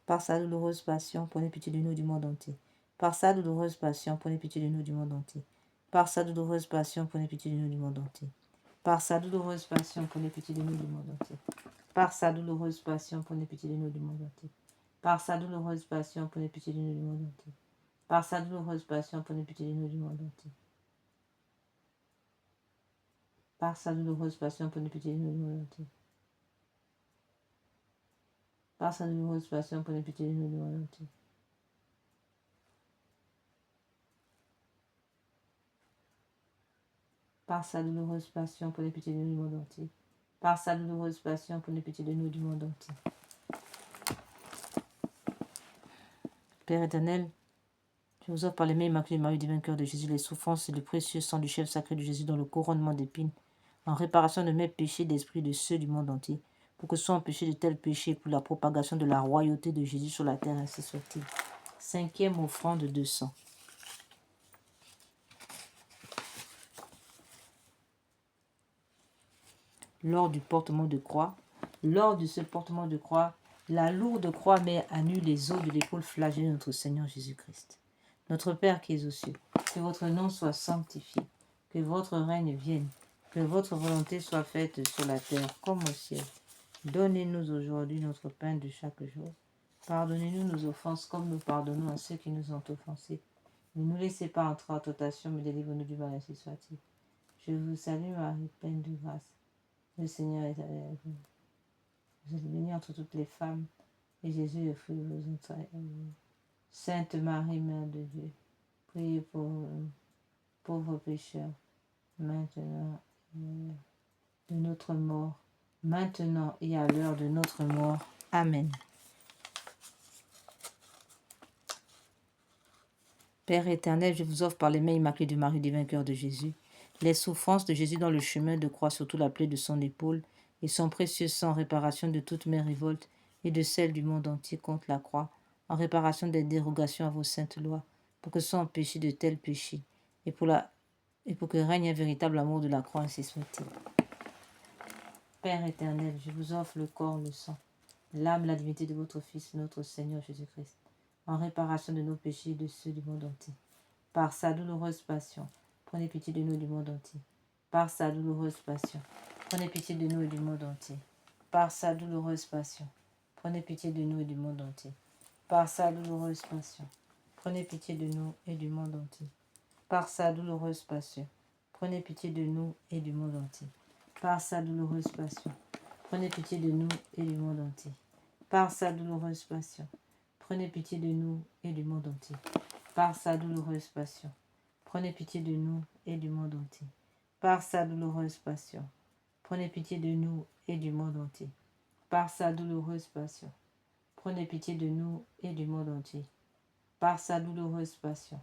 Par sa douloureuse passion, prenez pitié de nous du monde entier. Par sa douloureuse passion, prenez pitié de nous du monde entier. Par sa douloureuse passion, prenez pitié de nous du monde entier. Par sa douloureuse passion, prenez pitié de nous du monde entier. Par sa douloureuse passion, prenez pitié de nous du monde entier. Par sa douloureuse passion, prenez pitié de nous du monde entier. Par sa douloureuse passion, prenez pitié de nous du monde entier. Par sa douloureuse passion, prenez pitié de nous du monde entier. Par sa douloureuse passion, prenez pitié de nous du monde entier. Par sa douloureuse passion, prenez pitié de nous du monde entier. Par sa douloureuse passion, prenez pitié de nous du monde entier. Père éternel, je vous offre par les mains immaculées de Marie du vainqueur de Jésus les souffrances et le précieux sang du chef sacré de Jésus dans le couronnement d'épines, en réparation de mes péchés d'esprit de ceux du monde entier, pour que soit empêché de tels péchés pour la propagation de la royauté de Jésus sur la terre, ainsi soit-il. 5e offrande de sang. Lors du portement de croix, lors de ce portement de croix, la lourde croix met à nu les os de l'épaule flagellée de notre Seigneur Jésus-Christ. Notre Père qui es aux cieux, que votre nom soit sanctifié, que votre règne vienne, que votre volonté soit faite sur la terre comme au ciel. Donnez-nous aujourd'hui notre pain de chaque jour. Pardonnez-nous nos offenses comme nous pardonnons à ceux qui nous ont offensés. Ne nous laissez pas entrer en tentation, mais délivre-nous du mal, ainsi soit-il. Je vous salue Marie, pleine de grâce. Le Seigneur est avec vous. Vous êtes bénie entre toutes les femmes, et Jésus est le fruit de vos entrailles. Sainte Marie, Mère de Dieu, priez pour nous, pauvres pécheurs, maintenant et à l'heure de notre mort. Maintenant et à l'heure de notre mort. Amen. Père éternel, je vous offre par les mains immaculées de Marie, divin cœur de Jésus, les souffrances de Jésus dans le chemin de croix, surtout la plaie de son épaule, et son précieux sang en réparation de toutes mes révoltes et de celles du monde entier contre la croix, en réparation des dérogations à vos saintes lois, pour que soient empêchés de tels péchés, et pour que règne un véritable amour de la croix, ainsi soit-il. Père éternel, je vous offre le corps, le sang, l'âme, la divinité de votre Fils, notre Seigneur Jésus-Christ, en réparation de nos péchés et de ceux du monde entier. Par sa douloureuse passion, prenez pitié de nous et du monde entier. Par sa douloureuse passion, prenez pitié de nous et du monde entier. Par sa douloureuse passion, prenez pitié de nous et du monde entier. Par sa douloureuse passion, prenez pitié de nous et du monde entier. Par sa douloureuse passion, prenez pitié de nous et du monde entier. Par sa douloureuse passion, prenez pitié de nous et du monde entier. Par sa douloureuse passion, prenez pitié de nous et du monde entier. Par sa douloureuse passion, prenez pitié de nous et du monde entier. Par sa douloureuse passion, prenez pitié de nous et du monde entier. Par sa douloureuse passion, prenez pitié de nous et du monde entier. Par sa douloureuse passion,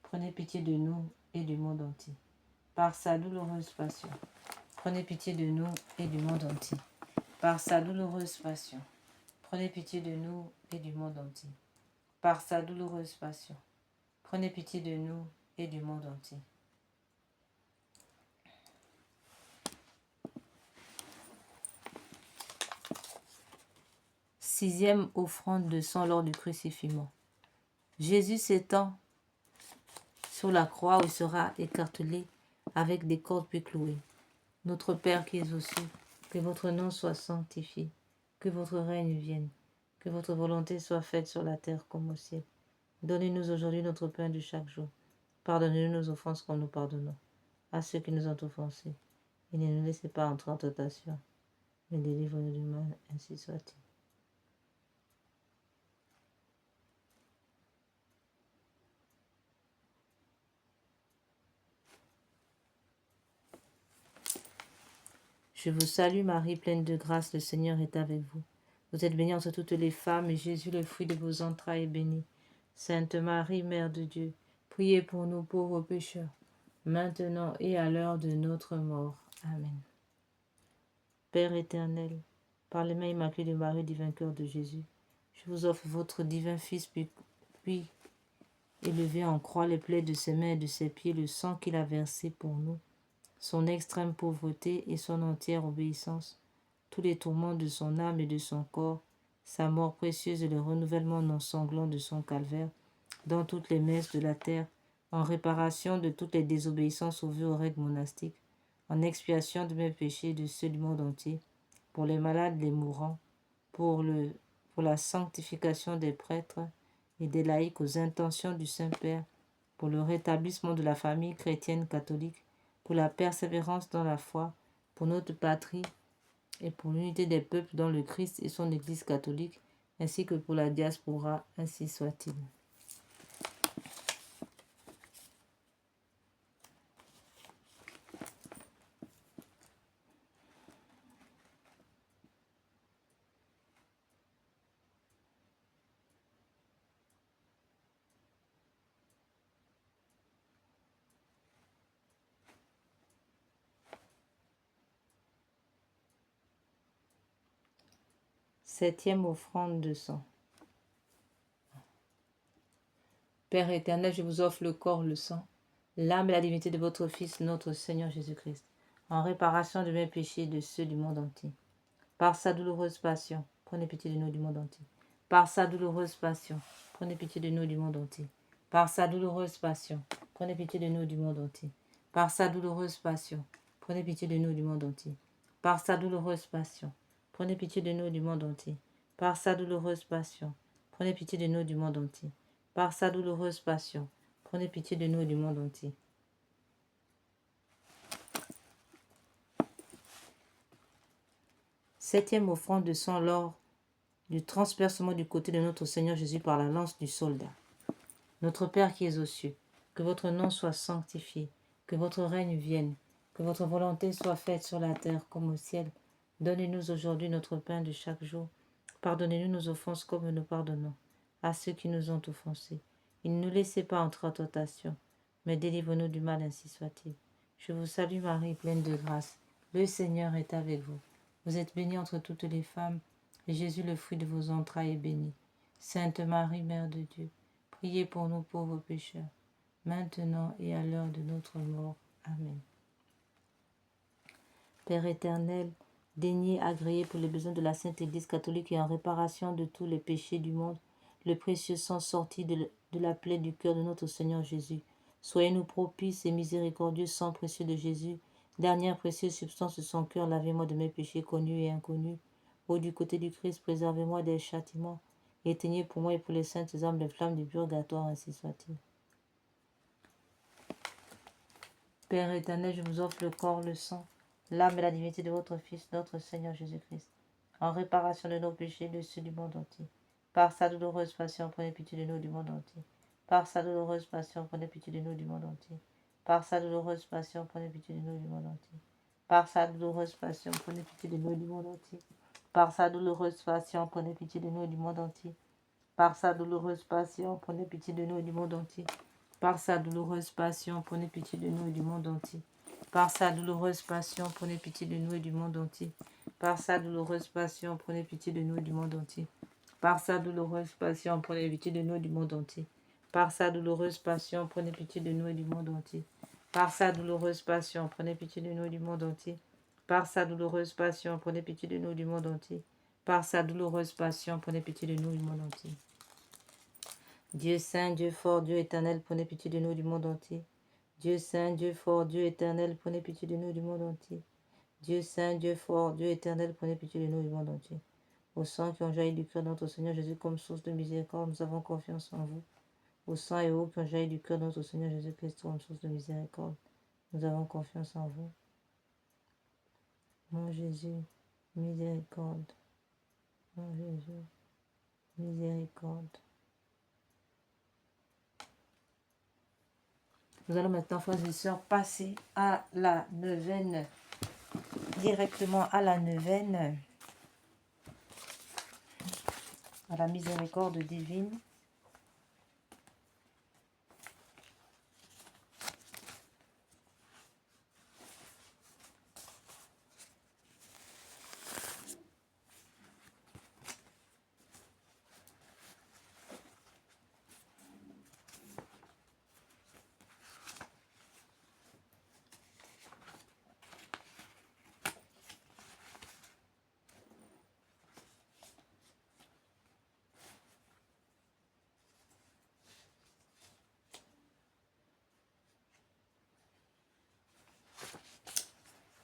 prenez pitié de nous et du monde entier. Par sa douloureuse passion, prenez pitié de nous et du monde entier. Par sa douloureuse passion, prenez pitié de nous et du monde entier. Par sa douloureuse passion, prenez pitié de nous et du monde entier. Sixième offrande de sang lors du crucifixion. Jésus s'étend sur la croix où il sera écartelé avec des cordes puis clouées. Notre Père qui es aux cieux, que votre nom soit sanctifié, que votre règne vienne, que votre volonté soit faite sur la terre comme au ciel. Donnez-nous aujourd'hui notre pain de chaque jour. Pardonnez-nous nos offenses comme nous pardonnons à ceux qui nous ont offensés. Et ne nous laissez pas entrer en tentation, mais délivre-nous du mal, ainsi soit-il. Je vous salue Marie, pleine de grâce, le Seigneur est avec vous. Vous êtes bénie entre toutes les femmes, et Jésus, le fruit de vos entrailles, est béni. Sainte Marie, Mère de Dieu, priez pour nous pauvres pécheurs, maintenant et à l'heure de notre mort. Amen. Père éternel, par les mains immaculées de Marie, divin cœur de Jésus, je vous offre votre divin Fils, puis élevé en croix les plaies de ses mains et de ses pieds, le sang qu'il a versé pour nous, son extrême pauvreté et son entière obéissance, tous les tourments de son âme et de son corps, sa mort précieuse et le renouvellement non sanglant de son calvaire, dans toutes les messes de la terre, en réparation de toutes les désobéissances au vues aux règles monastiques, en expiation de mes péchés et de ceux du monde entier, pour les malades, les mourants, pour la sanctification des prêtres et des laïcs aux intentions du Saint-Père, pour le rétablissement de la famille chrétienne catholique, pour la persévérance dans la foi, pour notre patrie et pour l'unité des peuples dans le Christ et son Église catholique, ainsi que pour la diaspora, ainsi soit-il. Septième offrande de sang. Père éternel, je vous offre le corps, le sang, l'âme et la divinité de votre Fils, notre Seigneur Jésus-Christ, en réparation de mes péchés et de ceux du monde entier. Par sa douloureuse passion, prenez pitié de nous du monde entier. Par sa douloureuse passion, prenez pitié de nous du monde entier. Par sa douloureuse passion, prenez pitié de nous du monde entier. Par sa douloureuse passion, prenez pitié de nous du monde entier. Par sa douloureuse passion, prenez pitié de nous du monde entier. Par sa douloureuse passion, prenez pitié de nous du monde entier. Par sa douloureuse passion, prenez pitié de nous du monde entier. Septième offrande de sang lors du transpercement du côté de notre Seigneur Jésus par la lance du soldat. Notre Père qui es aux cieux, que votre nom soit sanctifié, que votre règne vienne, que votre volonté soit faite sur la terre comme au ciel. Donnez-nous aujourd'hui notre pain de chaque jour. Pardonnez-nous nos offenses comme nous pardonnons à ceux qui nous ont offensés. Et ne nous laissez pas entrer en tentation, mais délivre-nous du mal, ainsi soit-il. Je vous salue Marie, pleine de grâce. Le Seigneur est avec vous. Vous êtes bénie entre toutes les femmes, et Jésus, le fruit de vos entrailles, est béni. Sainte Marie, Mère de Dieu, priez pour nous pauvres pécheurs, maintenant et à l'heure de notre mort. Amen. Père éternel, daignez agréer pour les besoins de la Sainte Église catholique et en réparation de tous les péchés du monde, le précieux sang sorti de la plaie du cœur de notre Seigneur Jésus. Soyez-nous propices et miséricordieux, sang précieux de Jésus, dernière précieuse substance de son cœur, lavez-moi de mes péchés connus et inconnus. Ô du côté du Christ, préservez-moi des châtiments. Éteignez pour moi et pour les saintes âmes les flammes du purgatoire, ainsi soit-il. Père éternel, je vous offre le corps, le sang, l'âme et la divinité de votre Fils, notre Seigneur Jésus-Christ, en réparation de nos péchés et de ceux du monde entier. Par sa douloureuse passion, prenez pitié de nous du monde entier. Par sa douloureuse passion, prenez pitié de nous du monde entier. Par sa douloureuse passion, prenez pitié de nous du monde entier. Par sa douloureuse passion, prenez pitié de nous du monde entier. Par sa douloureuse passion, prenez pitié de nous du monde entier. Par sa douloureuse passion, prenez pitié de nous du monde entier. Par sa douloureuse passion, prenez pitié de nous et du monde entier. Par sa douloureuse passion, prenez pitié de nous et du monde entier. Par sa douloureuse passion, prenez pitié de nous et du monde entier. Par sa douloureuse passion, prenez pitié de nous et du monde entier. Par sa douloureuse passion, prenez pitié de nous et du monde entier. Par sa douloureuse passion, prenez pitié de nous et du monde entier. Par sa douloureuse passion, prenez pitié de nous et du monde entier. Par sa douloureuse passion, prenez pitié de nous et du monde entier. Dieu saint, Dieu fort, Dieu éternel, prenez pitié de nous du monde entier. Dieu saint, Dieu fort, Dieu éternel, prenez pitié de nous du monde entier. Dieu saint, Dieu fort, Dieu éternel, prenez pitié de nous du monde entier. Au sang qui ont jailli du cœur de notre Seigneur Jésus comme source de miséricorde, nous avons confiance en vous. Au sang et eau qui ont jailli du cœur de notre Seigneur Jésus-Christ comme source de miséricorde, nous avons confiance en vous. Mon Jésus, miséricorde. Mon Jésus, miséricorde. Nous allons maintenant, frères et sœurs, passer à la neuvaine, directement à la neuvaine, à la miséricorde divine.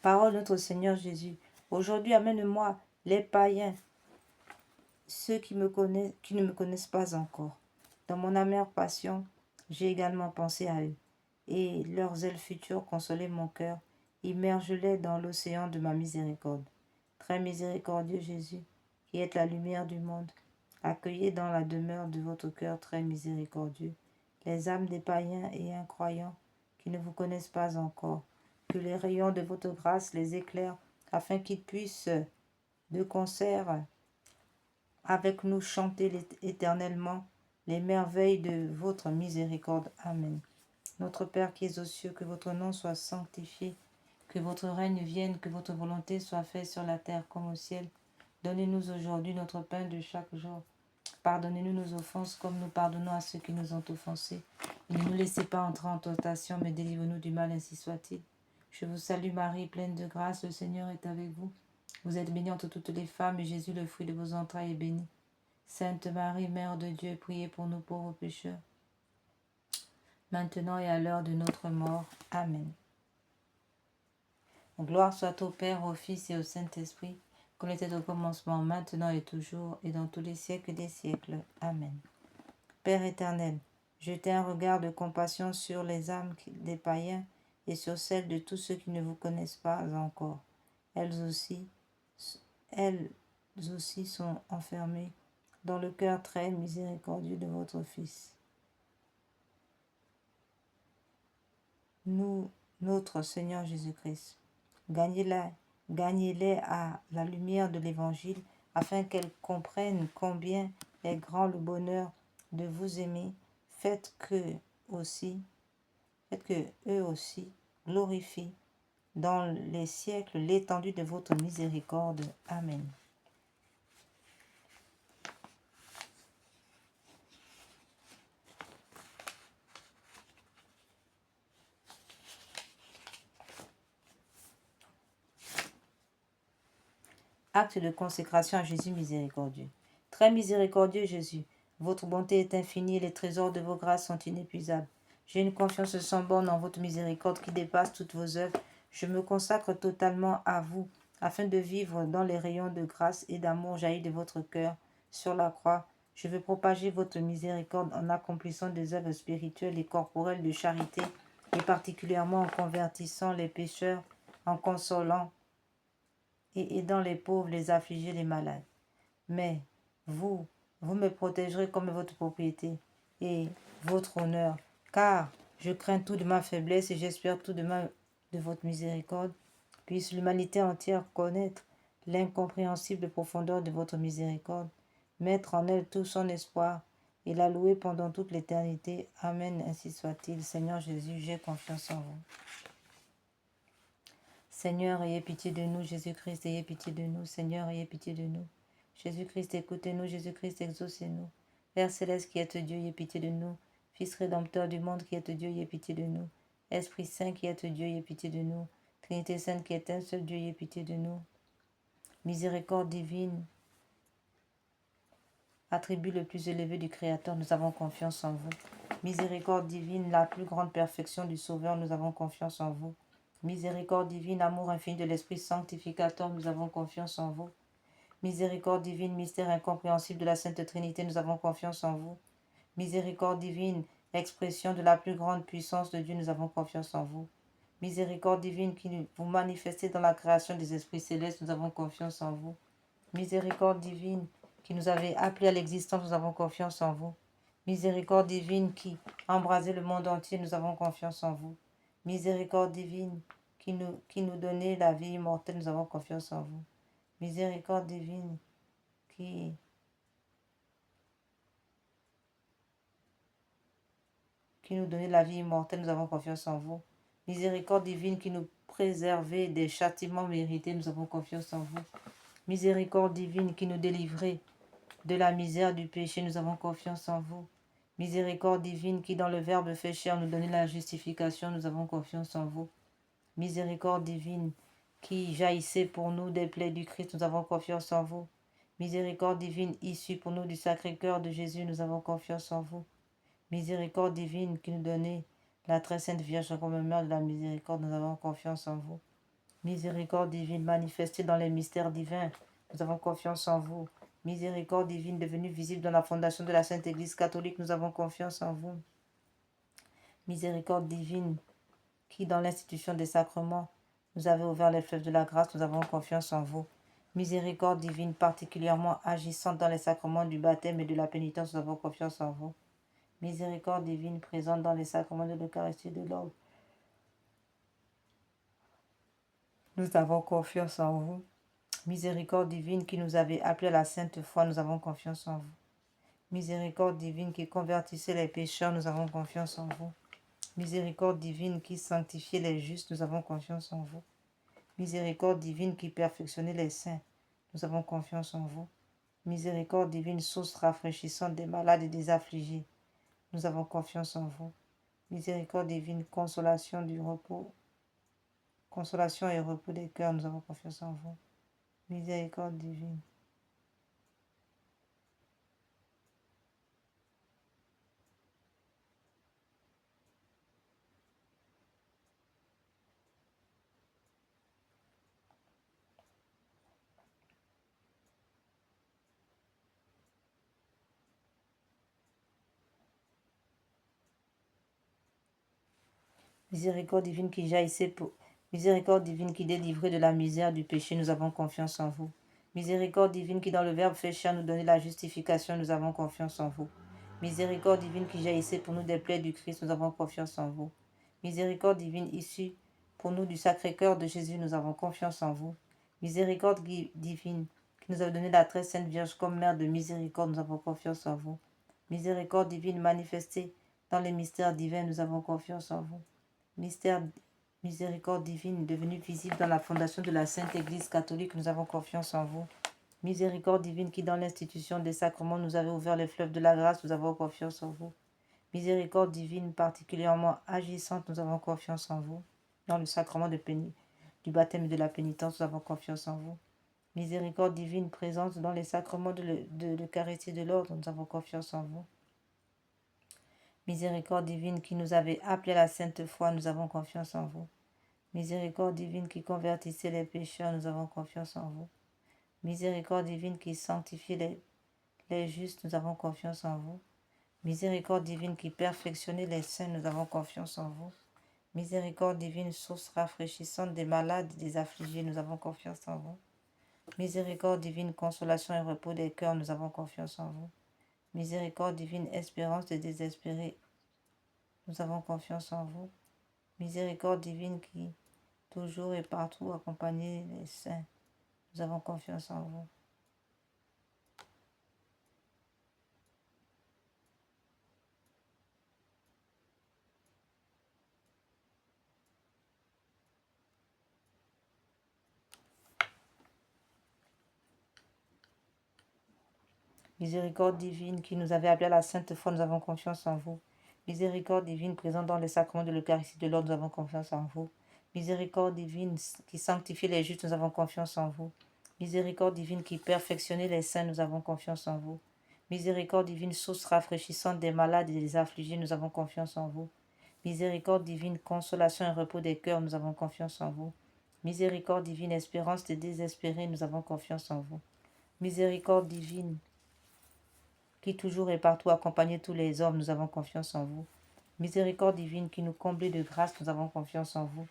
Parole de notre Seigneur Jésus. Aujourd'hui, amène-moi les païens, ceux qui ne me connaissent pas encore. Dans mon amère passion, j'ai également pensé à eux. Et leurs ailes futures consolaient mon cœur. Immerge-les dans l'océan de ma miséricorde. Très miséricordieux Jésus, qui êtes la lumière du monde, accueillez dans la demeure de votre cœur très miséricordieux les âmes des païens et incroyants qui ne vous connaissent pas encore. Que les rayons de votre grâce les éclairent, afin qu'ils puissent, de concert avec nous, chanter éternellement les merveilles de votre miséricorde. Amen. Notre Père qui es aux cieux, que votre nom soit sanctifié, que votre règne vienne, que votre volonté soit faite sur la terre comme au ciel. Donnez-nous aujourd'hui notre pain de chaque jour. Pardonnez-nous nos offenses comme nous pardonnons à ceux qui nous ont offensés. Et ne nous laissez pas entrer en tentation, mais délivre-nous du mal, ainsi soit-il. Je vous salue Marie, pleine de grâce, le Seigneur est avec vous. Vous êtes bénie entre toutes les femmes, et Jésus, le fruit de vos entrailles, est béni. Sainte Marie, Mère de Dieu, priez pour nous pauvres pécheurs, maintenant et à l'heure de notre mort. Amen. Gloire soit au Père, au Fils et au Saint-Esprit, comme était au commencement, maintenant et toujours, et dans tous les siècles des siècles. Amen. Père éternel, jetez un regard de compassion sur les âmes des païens et sur celles de tous ceux qui ne vous connaissent pas encore. Elles aussi sont enfermées dans le cœur très miséricordieux de votre Fils. Nous, notre Seigneur Jésus-Christ, gagnez-les à la lumière de l'Évangile, afin qu'elles comprennent combien est grand le bonheur de vous aimer. Faites que eux aussi glorifient dans les siècles l'étendue de votre miséricorde. Amen. Acte de consécration à Jésus miséricordieux. Très miséricordieux Jésus, votre bonté est infinie et les trésors de vos grâces sont inépuisables. J'ai une confiance sans borne en votre miséricorde qui dépasse toutes vos œuvres. Je me consacre totalement à vous, afin de vivre dans les rayons de grâce et d'amour jaillis de votre cœur. Sur la croix, je veux propager votre miséricorde en accomplissant des œuvres spirituelles et corporelles de charité, et particulièrement en convertissant les pécheurs, en consolant et aidant les pauvres, les affligés, les malades. Mais vous me protégerez comme votre propriété et votre honneur, car je crains tout de ma faiblesse et j'espère tout de votre miséricorde. Puisse l'humanité entière connaître l'incompréhensible profondeur de votre miséricorde, mettre en elle tout son espoir et la louer pendant toute l'éternité. Amen, ainsi soit-il. Seigneur Jésus, j'ai confiance en vous. Seigneur, ayez pitié de nous. Jésus-Christ, ayez pitié de nous. Seigneur, ayez pitié de nous. Jésus-Christ, écoutez-nous. Jésus-Christ, exaucez-nous. Père céleste qui êtes Dieu, ayez pitié de nous. Fils rédempteur du monde qui êtes Dieu, ayez pitié de nous. Esprit Saint qui êtes Dieu, ayez pitié de nous. Trinité Sainte qui est un seul Dieu, ayez pitié de nous. Miséricorde divine, attribut le plus élevé du Créateur, nous avons confiance en vous. Miséricorde divine, la plus grande perfection du Sauveur, nous avons confiance en vous. Miséricorde divine, amour infini de l'Esprit sanctificateur, nous avons confiance en vous. Miséricorde divine, mystère incompréhensible de la Sainte Trinité, nous avons confiance en vous. Miséricorde divine, expression de la plus grande puissance de Dieu, nous avons confiance en vous. Miséricorde divine qui vous manifestez dans la création des esprits célestes, nous avons confiance en vous. Miséricorde divine qui nous avez appelés à l'existence, nous avons confiance en vous. Miséricorde divine qui embrasez le monde entier, nous avons confiance en vous. Miséricorde divine qui nous donnez la vie immortelle, nous avons confiance en vous. Miséricorde divine qui nous donnez la vie immortelle, nous avons confiance en vous. Miséricorde divine qui nous préservez des châtiments mérités, nous avons confiance en vous. Miséricorde divine qui nous délivrez de la misère du péché, nous avons confiance en vous. Miséricorde divine qui dans le Verbe fait chair nous donne la justification, nous avons confiance en vous. Miséricorde divine qui jaillissait pour nous des plaies du Christ, nous avons confiance en vous. Miséricorde divine issue pour nous du Sacré-Cœur de Jésus, nous avons confiance en vous. Miséricorde divine qui nous donnait la très sainte Vierge comme mère de la miséricorde, nous avons confiance en vous. Miséricorde divine manifestée dans les mystères divins, nous avons confiance en vous. Miséricorde divine devenue visible dans la fondation de la Sainte Église catholique, nous avons confiance en vous. Miséricorde divine qui, dans l'institution des sacrements, nous avez ouvert les fleuves de la grâce, nous avons confiance en vous. Miséricorde divine particulièrement agissante dans les sacrements du baptême et de la pénitence, nous avons confiance en vous. Miséricorde divine présente dans les sacrements de l'Eucharistie et de l'ordre, nous avons confiance en vous. Miséricorde divine qui nous avez appelés à la sainte foi, nous avons confiance en vous. Miséricorde divine qui convertissait les pécheurs, nous avons confiance en vous. Miséricorde divine qui sanctifiait les justes, nous avons confiance en vous. Miséricorde divine qui perfectionnait les saints, nous avons confiance en vous. Miséricorde divine, source rafraîchissante des malades et des affligés, nous avons confiance en vous. Miséricorde divine, consolation du repos, consolation et repos des cœurs, nous avons confiance en vous. Miséricorde divine. Miséricorde divine qui jaillissait pour... Miséricorde divine qui délivrait de la misère du péché, nous avons confiance en vous. Miséricorde divine qui dans le Verbe fait chair nous donnait la justification, nous avons confiance en vous. Miséricorde divine qui jaillissait pour nous des plaies du Christ, nous avons confiance en vous. Miséricorde divine issue pour nous du Sacré-Cœur de Jésus, nous avons confiance en vous. Miséricorde divine qui nous a donné la très sainte Vierge comme mère de miséricorde, nous avons confiance en vous. Miséricorde divine manifestée dans les mystères divins, nous avons confiance en vous. Mystère miséricorde divine devenue visible dans la fondation de la Sainte Église catholique, nous avons confiance en vous. Miséricorde divine qui dans l'institution des sacrements nous avez ouvert les fleuves de la grâce, nous avons confiance en vous. Miséricorde divine particulièrement agissante, nous avons confiance en vous. Dans le sacrement du baptême et de la pénitence, nous avons confiance en vous. Miséricorde divine présente dans les sacrements de l'Eucharistie de l'ordre, nous avons confiance en vous. Miséricorde divine qui nous avait appelés à la sainte foi, nous avons confiance en vous. Miséricorde divine qui convertissait les pécheurs, nous avons confiance en vous. Miséricorde divine qui sanctifie les justes, nous avons confiance en vous. Miséricorde divine qui perfectionnait les saints, nous avons confiance en vous. Miséricorde divine, source rafraîchissante des malades et des affligés, nous avons confiance en vous. Miséricorde divine, consolation et repos des cœurs, nous avons confiance en vous. Miséricorde divine, espérance des désespérés, nous avons confiance en vous. Miséricorde divine qui, toujours et partout, accompagne les saints, nous avons confiance en vous. Miséricorde divine qui nous avait appelés à la sainte foi, nous avons confiance en vous. Miséricorde divine présente dans les sacrements de l'Eucharistie de l'ordre, nous avons confiance en vous. Miséricorde divine qui sanctifie les justes, nous avons confiance en vous. Miséricorde divine qui perfectionnait les saints, nous avons confiance en vous. Miséricorde divine, source rafraîchissante des malades et des affligés, nous avons confiance en vous. Miséricorde divine, consolation et repos des cœurs, nous avons confiance en vous. Miséricorde divine, espérance des désespérés, nous avons confiance en vous. Miséricorde divine, qui toujours et partout accompagnez tous les hommes, nous avons confiance en vous. Miséricorde divine qui nous comblez de grâce, nous avons confiance en vous.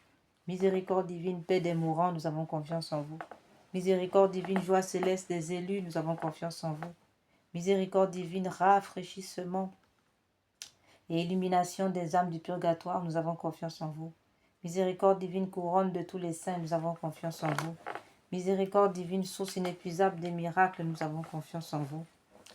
Miséricorde divine, paix des mourants, nous avons confiance en vous. Miséricorde divine, joie céleste des élus, nous avons confiance en vous. Miséricorde divine, rafraîchissement et illumination des âmes du purgatoire, nous avons confiance en vous. Miséricorde divine, couronne de tous les saints, nous avons confiance en vous. Miséricorde divine, source inépuisable des miracles, nous avons confiance en vous.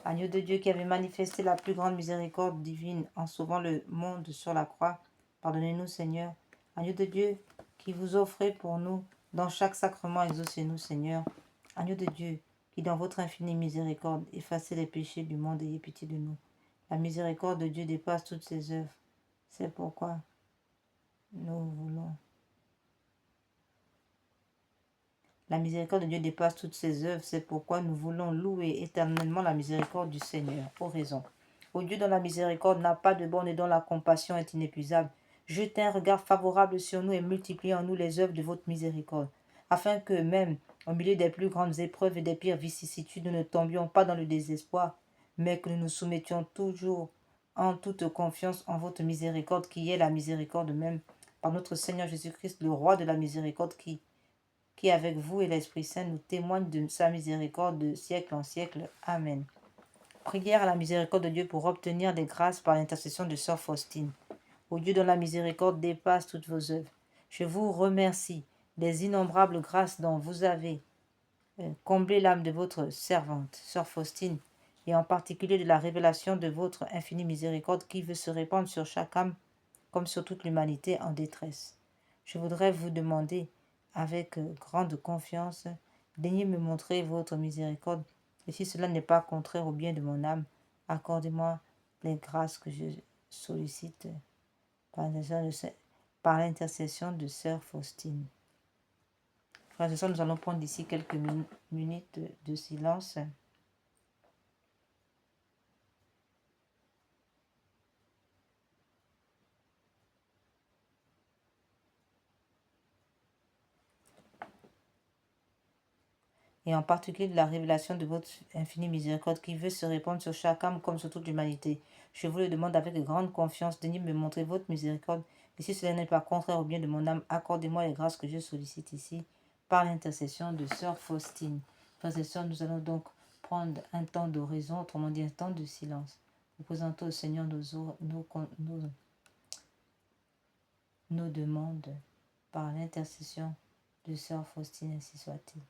Agneau de Dieu qui avait manifesté la plus grande miséricorde divine en sauvant le monde sur la croix, pardonnez-nous Seigneur. Agneau de Dieu qui vous offrez pour nous dans chaque sacrement, exaucez-nous Seigneur. Agneau de Dieu qui dans votre infinie miséricorde effacez les péchés du monde, ayez pitié de nous. La miséricorde de Dieu dépasse toutes ses œuvres. C'est pourquoi nous voulons. La miséricorde de Dieu dépasse toutes ses œuvres, c'est pourquoi nous voulons louer éternellement la miséricorde du Seigneur. Ô raison. Ô Dieu dont la miséricorde n'a pas de borne et dont la compassion est inépuisable, jetez un regard favorable sur nous et multipliez en nous les œuvres de votre miséricorde, afin que même au milieu des plus grandes épreuves et des pires vicissitudes, nous ne tombions pas dans le désespoir, mais que nous nous soumettions toujours en toute confiance en votre miséricorde, qui est la miséricorde même, par notre Seigneur Jésus-Christ, le roi de la miséricorde, qui avec vous et l'Esprit Saint nous témoigne de sa miséricorde de siècle en siècle. Amen. Prière à la miséricorde de Dieu pour obtenir des grâces par l'intercession de Sœur Faustine. Ô Dieu dont la miséricorde dépasse toutes vos œuvres, je vous remercie des innombrables grâces dont vous avez comblé l'âme de votre servante, Sœur Faustine, et en particulier de la révélation de votre infinie miséricorde qui veut se répandre sur chaque âme comme sur toute l'humanité en détresse. Je voudrais vous demander avec grande confiance Daignez me montrer votre miséricorde, et si cela n'est pas contraire au bien de mon âme, accordez-moi les grâces que je sollicite par l'intercession de Sœur Faustine. Frères et sœurs, nous allons prendre ici quelques minutes de silence. Et en particulier de la révélation de votre infinie miséricorde qui veut se répandre sur chaque âme comme sur toute l'humanité. Je vous le demande avec grande confiance, daignez me montrer votre miséricorde, et si cela n'est pas contraire au bien de mon âme, accordez-moi les grâces que je sollicite ici par l'intercession de Sœur Faustine. Frères et sœurs, nous allons donc prendre un temps d'oraison, autrement dit un temps de silence. Nous présentons au Seigneur nos demandes par l'intercession de Sœur Faustine, ainsi soit-il.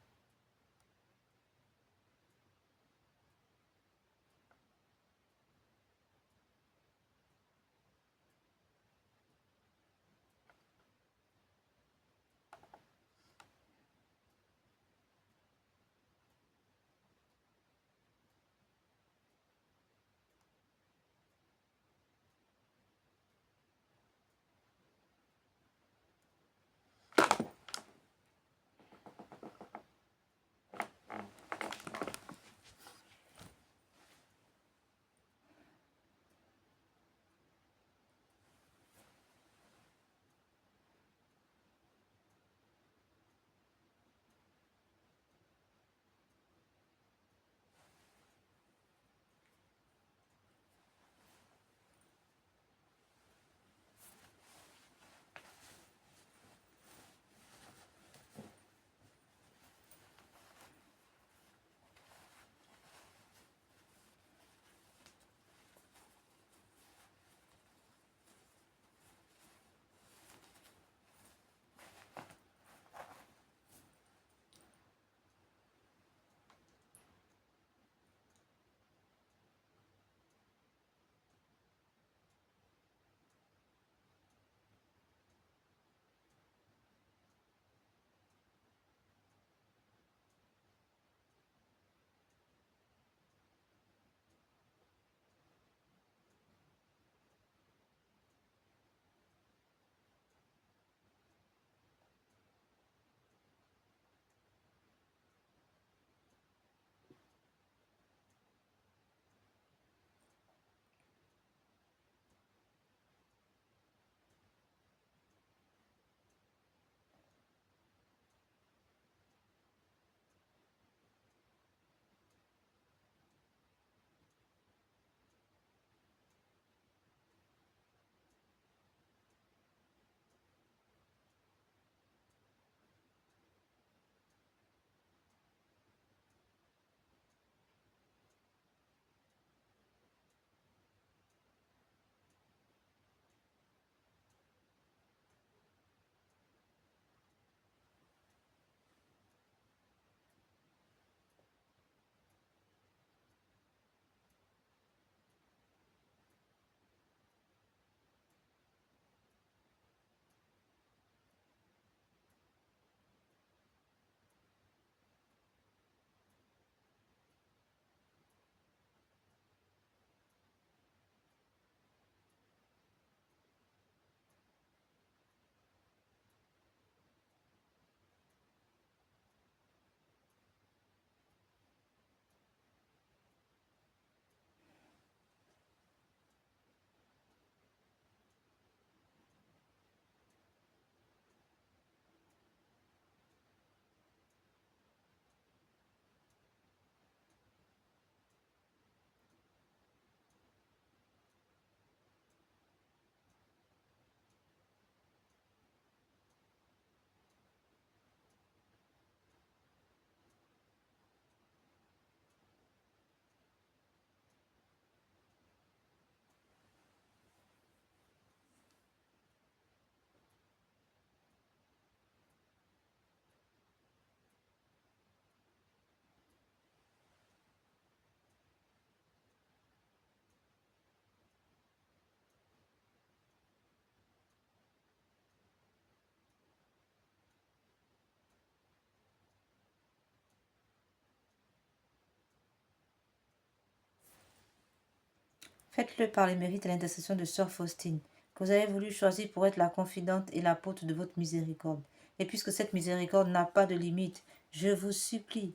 Faites-le par les mérites et l'intercession de Sœur Faustine, que vous avez voulu choisir pour être la confidente et l'apôtre de votre miséricorde. Et puisque cette miséricorde n'a pas de limite, je vous supplie,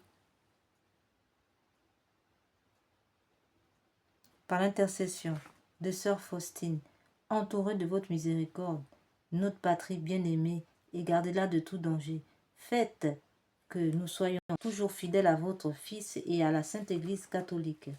par l'intercession de Sœur Faustine, entourée de votre miséricorde, notre patrie bien-aimée, et gardez-la de tout danger. Faites que nous soyons toujours fidèles à votre Fils et à la Sainte Église catholique.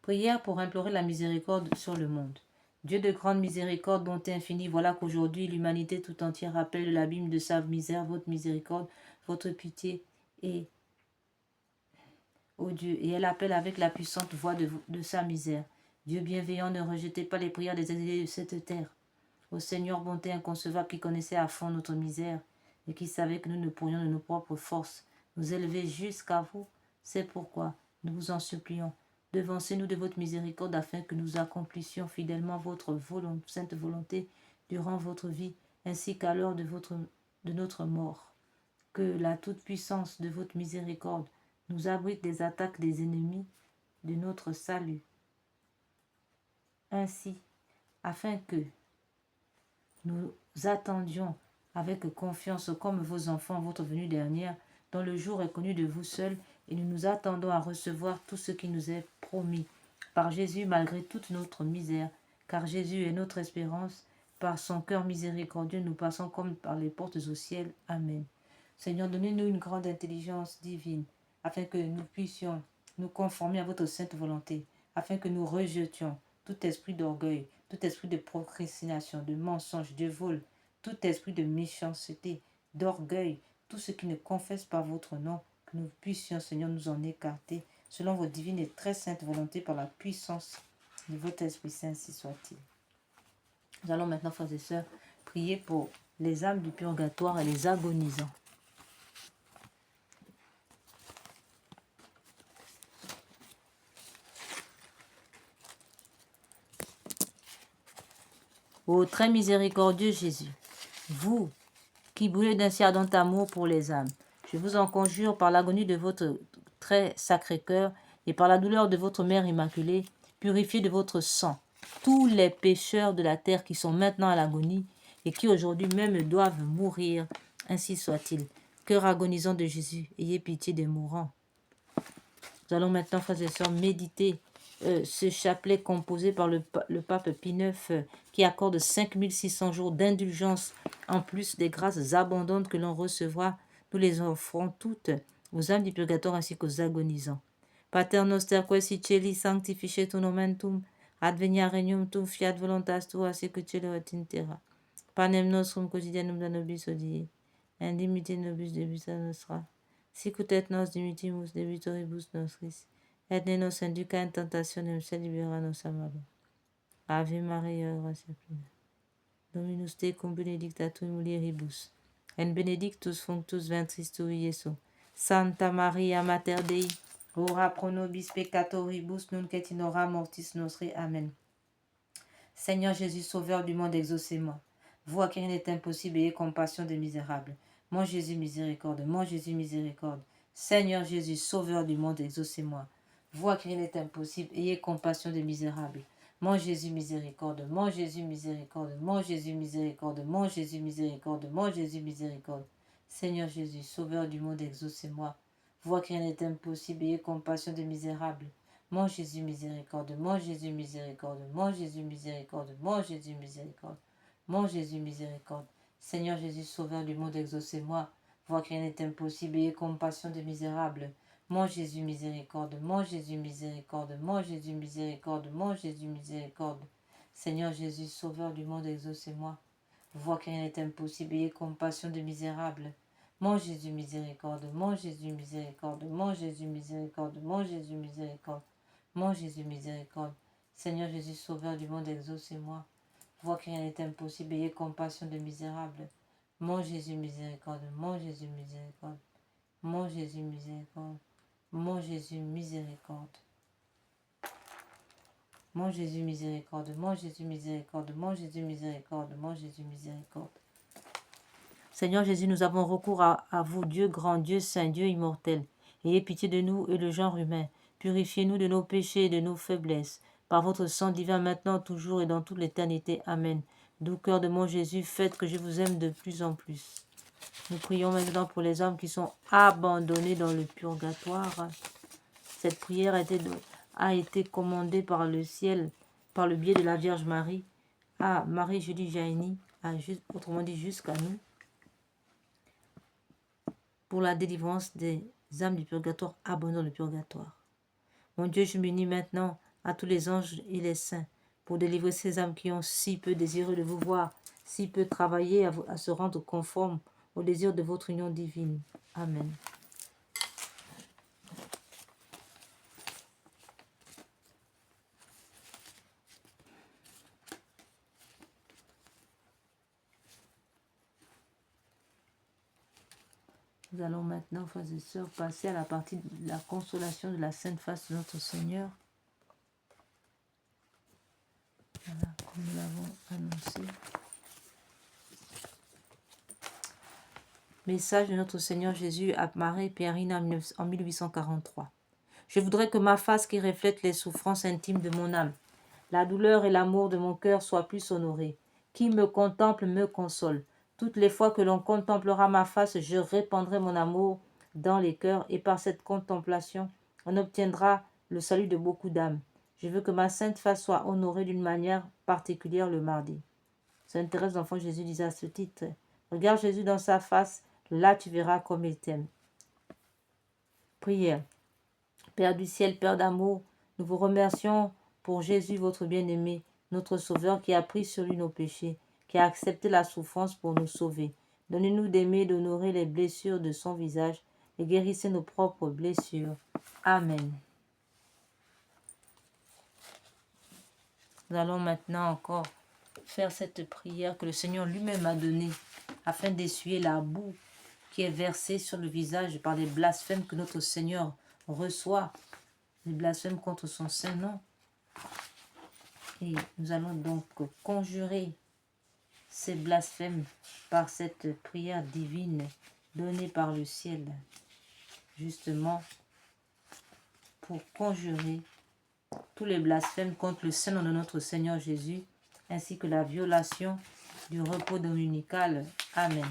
Prière pour implorer la miséricorde sur le monde. Dieu de grande miséricorde, bonté infinie, voilà qu'aujourd'hui l'humanité tout entière appelle de l'abîme de sa misère votre miséricorde, votre pitié et ô Dieu, et elle appelle avec la puissante voix de sa misère. Dieu bienveillant, ne rejetez pas les prières des exilés de cette terre. Ô Seigneur, bonté inconcevable qui connaissait à fond notre misère et qui savait que nous ne pourrions de nos propres forces nous élever jusqu'à vous, c'est pourquoi nous vous en supplions. Devancez-nous de votre miséricorde afin que nous accomplissions fidèlement votre sainte volonté durant votre vie ainsi qu'à l'heure de notre mort. Que la toute-puissance de votre miséricorde nous abrite des attaques des ennemis de notre salut. Ainsi, afin que nous attendions avec confiance comme vos enfants votre venue dernière, dont le jour est connu de vous seuls, et nous nous attendons à recevoir tout ce qui nous est promis. Par Jésus, malgré toute notre misère, car Jésus est notre espérance, par son cœur miséricordieux, nous passons comme par les portes au ciel. Amen. Seigneur, donnez-nous une grande intelligence divine, afin que nous puissions nous conformer à votre sainte volonté, afin que nous rejetions tout esprit d'orgueil, tout esprit de procrastination, de mensonge, de vol, tout esprit de méchanceté, d'orgueil, tout ce qui ne confesse pas votre nom, que nous puissions, Seigneur, nous en écarter, selon votre divine et très sainte volonté, par la puissance de votre Esprit Saint, ainsi soit-il. Nous allons maintenant, frères et sœurs, prier pour les âmes du purgatoire et les agonisants. Ô très miséricordieux Jésus, vous qui brûlez d'un si ardent amour pour les âmes, je vous en conjure par l'agonie de votre très sacré cœur et par la douleur de votre Mère Immaculée, purifiez de votre sang tous les pécheurs de la terre qui sont maintenant à l'agonie et qui aujourd'hui même doivent mourir. Ainsi soit-il. Cœur agonisant de Jésus, ayez pitié des mourants. Nous allons maintenant, frères et sœurs, méditer ce chapelet composé par le pape Pie IX qui accorde 5600 jours d'indulgence en plus des grâces abondantes que l'on recevra. Nous les offrons toutes aux âmes du purgatoire ainsi qu'aux agonisants. Pater noster quae si celi sanctificetur nomen tuum, advenia regnum tuum, fiat voluntas tua secutere et in terra. Panem nostrum quotidianum da nobis hodie, et dimitte nobis debita nostra, sicut et nos dimittimus debitoribus nostris, et ne nos induca in tentationem, sed libera nos a malo. Ave Maria, gratia plena, Dominus tecum benedicta tui mulieribus, et benedictus fructus ventris tui, Iesus. Santa Maria, Mater Dei, ora pro nobis peccatoribus, nunc et in hora mortis nostri. Amen. Seigneur Jésus, sauveur du monde, exaucez-moi. Vous à qui rien n'est impossible, ayez compassion des misérables. Mon Jésus, miséricorde. Mon Jésus, miséricorde. Seigneur Jésus, sauveur du monde, exaucez-moi. Vous à qui rien n'est impossible, ayez compassion des misérables. Mon Jésus, miséricorde. Mon Jésus, miséricorde. Mon Jésus, miséricorde. Mon Jésus, miséricorde. Mon Jésus, miséricorde. Seigneur Jésus, sauveur du monde, exaucez-moi. Vous à qui rien n'est impossible, ayez compassion des misérables. Mon Jésus miséricorde, mon Jésus miséricorde, mon Jésus miséricorde, mon Jésus miséricorde, mon Jésus miséricorde. Seigneur Jésus, sauveur du monde, exaucez-moi. Vois qu'il n'est impossible, ayez compassion des misérables. Mon Jésus miséricorde, mon Jésus miséricorde, mon Jésus miséricorde, mon Jésus miséricorde. Seigneur Jésus, sauveur du monde, exaucez-moi. vois que rien n'est impossible, ayez compassion de misérables. Mon Jésus miséricorde, mon Jésus miséricorde, mon Jésus miséricorde, mon Jésus miséricorde, mon Jésus miséricorde. Seigneur Jésus, Sauveur du monde, exaucez-moi. Vois que rien n'est impossible, ayez compassion de misérables. Mon Jésus miséricorde, mon Jésus miséricorde, mon Jésus miséricorde, mon Jésus miséricorde. Mon Jésus miséricorde, mon Jésus miséricorde, mon Jésus miséricorde, mon Jésus miséricorde. Seigneur Jésus, nous avons recours à vous, Dieu grand, Dieu saint, Dieu immortel. Ayez pitié de nous et le genre humain. Purifiez-nous de nos péchés et de nos faiblesses. Par votre sang divin maintenant, toujours et dans toute l'éternité. Amen. Doux cœur de mon Jésus, faites que je vous aime de plus en plus. Nous prions maintenant pour les âmes qui sont abandonnés dans le purgatoire. Cette prière a été commandée par le ciel, par le biais de la Vierge Marie, à Marie-Julie Jaini, autrement dit jusqu'à nous, pour la délivrance des âmes du purgatoire abandonnées dans le purgatoire. Mon Dieu, je m'unis maintenant à tous les anges et les saints pour délivrer ces âmes qui ont si peu désiré de vous voir, si peu travaillé à se rendre conformes au désir de votre union divine. Amen. Nous allons maintenant, frères et sœurs, passer à la partie de la consolation de la Sainte Face de notre Seigneur. Voilà, comme nous l'avons annoncé. Message de notre Seigneur Jésus à Marie Pierrine en 1843. Je voudrais que ma face qui reflète les souffrances intimes de mon âme, la douleur et l'amour de mon cœur soient plus honorés. Qui me contemple me console. Toutes les fois que l'on contemplera ma face, je répandrai mon amour dans les cœurs et par cette contemplation, on obtiendra le salut de beaucoup d'âmes. Je veux que ma sainte face soit honorée d'une manière particulière le mardi. Sainte Thérèse d'Enfant Jésus disait à ce titre, regarde Jésus dans sa face, là tu verras comme il t'aime. Prière. Père du ciel, Père d'amour, nous vous remercions pour Jésus, votre bien-aimé, notre Sauveur qui a pris sur lui nos péchés, qui a accepté la souffrance pour nous sauver. Donnez-nous d'aimer et d'honorer les blessures de son visage et guérissez nos propres blessures. Amen. Nous allons maintenant encore faire cette prière que le Seigneur lui-même a donnée afin d'essuyer la boue qui est versée sur le visage par les blasphèmes que notre Seigneur reçoit, les blasphèmes contre son saint nom. Et nous allons donc conjurer ces blasphèmes par cette prière divine donnée par le ciel, justement pour conjurer tous les blasphèmes contre le saint nom de notre Seigneur Jésus, ainsi que la violation du repos dominical. Amen.